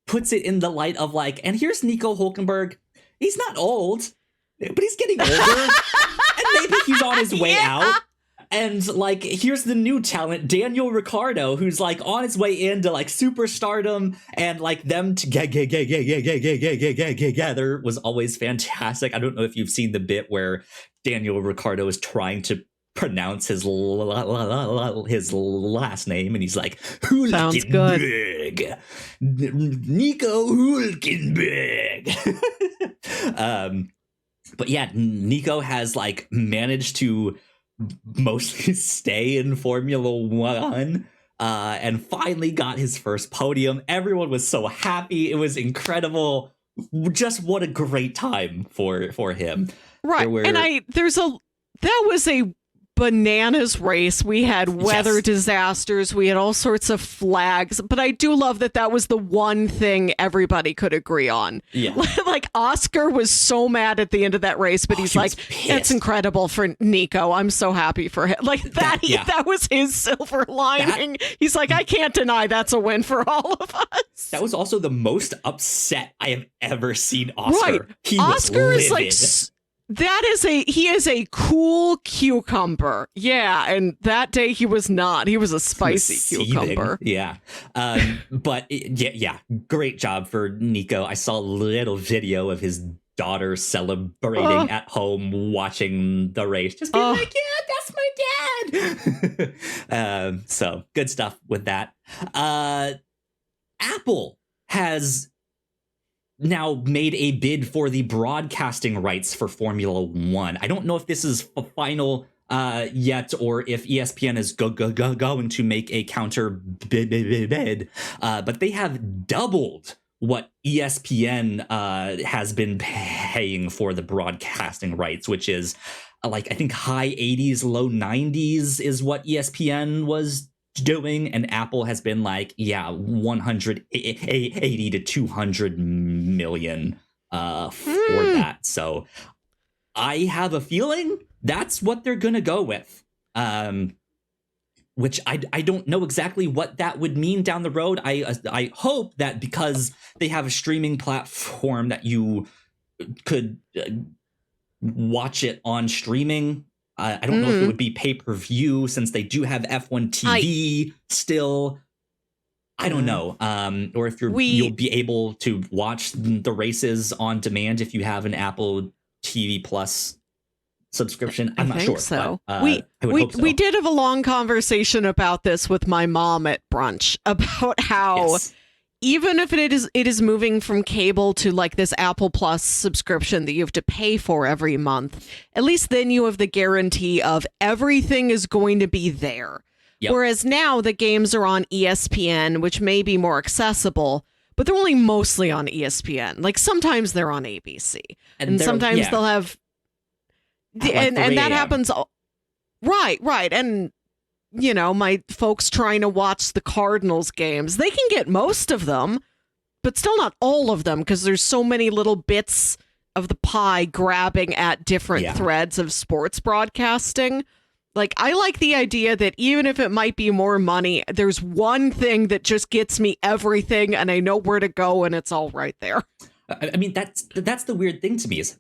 puts it in the light of like, and here's Nico Hulkenberg. He's not old, but he's getting older. And maybe he's on his way out. And like, here's the new talent, Daniel Ricciardo, who's like on his way into like superstardom, and like them together was always fantastic. I don't know if you've seen the bit where Daniel Ricciardo is trying to pronounce his last name, and he's like, Hulkenberg, Nico Hulkenberg. But yeah, Nico has like managed to mostly stay in Formula One, and finally got his first podium. Everyone was so happy. It was incredible. Just what a great time for him. Right. That was a bananas race. We had weather disasters. We had all sorts of flags. But I do love that was the one thing everybody could agree on. Yeah. Like Oscar was so mad at the end of that race, but he's like, it's incredible for Nico. I'm so happy for him. Like that was his silver lining. He's like, I can't deny that's a win for all of us. That was also the most upset I have ever seen Oscar. Right. Oscar is like... he is a cool cucumber. Yeah, and that day he was not. He was a spicy cucumber. Yeah. But great job for Nico. I saw a little video of his daughter celebrating at home watching the race. Just being like, yeah, that's my dad. So good stuff with that. Apple has now made a bid for the broadcasting rights for Formula One. I don't know if this is final yet, or if ESPN is going to make a counter bid, but they have doubled what ESPN has been paying for the broadcasting rights, which is like, I think high 80s, low 90s is what ESPN was doing, and Apple has been like, 180 to 200 million for that. So I have a feeling that's what they're gonna go with, which I don't know exactly what that would mean down the road. I hope that because they have a streaming platform that you could watch it on streaming. I don't know if it would be pay-per-view, since they do have F1 TV still. I don't know. Or if you'll be able to watch the races on demand if you have an Apple TV Plus subscription. I'm not sure. So. But, we did have a long conversation about this with my mom at brunch, about how even if it is moving from cable to like this Apple Plus subscription that you have to pay for every month, at least then you have the guarantee of everything is going to be there. Yep. Whereas now the games are on ESPN, which may be more accessible, but they're only mostly on ESPN. Like sometimes they're on ABC, and sometimes they'll have, and that happens. Right. And you know, my folks trying to watch the Cardinals games, they can get most of them, but still not all of them, because there's so many little bits of the pie grabbing at different threads of sports broadcasting. Like, I like the idea that even if it might be more money, there's one thing that just gets me everything, and I know where to go, and it's all right there. I mean, that's the weird thing to me, is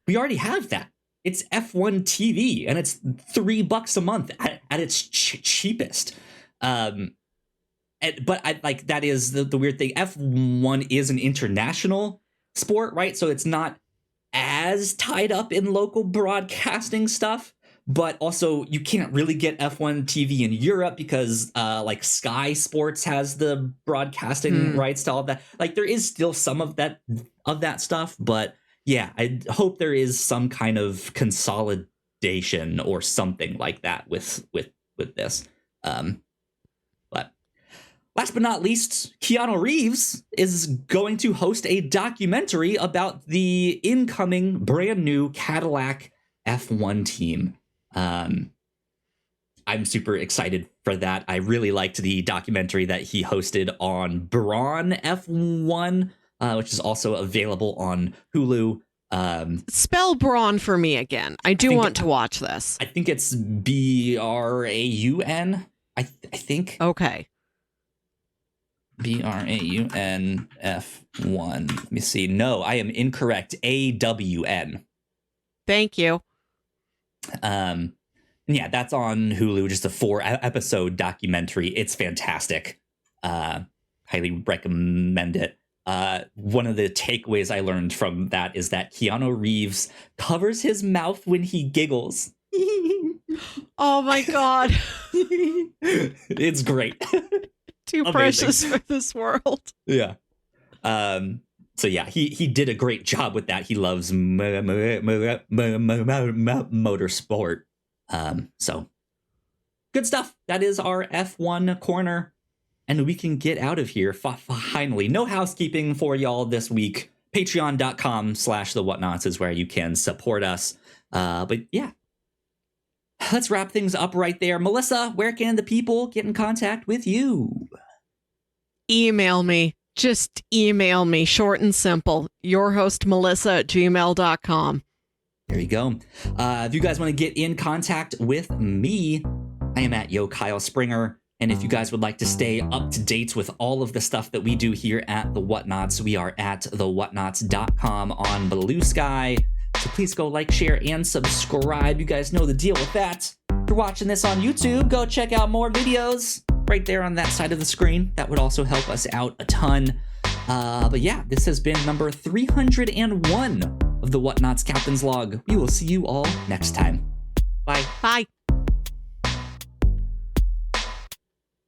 we already have that. It's F1 TV, and it's $3 a month at its cheapest. But I like, that is the weird thing. F1 is an international sport, right? So it's not as tied up in local broadcasting stuff. But also, you can't really get F1 TV in Europe because like Sky Sports has the broadcasting rights to all of that. Like, there is still some of that stuff, but yeah, I hope there is some kind of consolidation or something like that with this. But last but not least, Keanu Reeves is going to host a documentary about the incoming brand new Cadillac F1 team. I'm super excited for that. I really liked the documentary that he hosted on Braun F1, which is also available on Hulu. Spell Braun for me again. I want to watch this. I think it's BRAUN. I think. Okay. BRAUN F1. Let me see. No, I am incorrect. AWN. Thank you. Yeah, that's on Hulu. Just a 4-episode documentary. It's fantastic. Highly recommend it. One of the takeaways I learned from that is that Keanu Reeves covers his mouth when he giggles. Oh my God. It's great. Too precious for this world. Yeah. So yeah, he did a great job with that. He loves motorsport. So good stuff. That is our F1 corner. And we can get out of here finally. No housekeeping for y'all this week. Patreon.com/the Whatnauts is where you can support us. But yeah, let's wrap things up right there. Melissa, where can the people get in contact with you? Email me. Just email me. Short and simple. yourhostmelissa@gmail.com. There you go. If you guys want to get in contact with me, I am at Yo Kyle Springer. And if you guys would like to stay up to date with all of the stuff that we do here at The Whatnauts, we are at thewhatnauts.com on Blue Sky. So please go like, share, and subscribe. You guys know the deal with that. If you're watching this on YouTube, go check out more videos right there on that side of the screen. That would also help us out a ton. But yeah, this has been number 301 of The Whatnauts Captain's Log. We will see you all next time. Bye. Bye.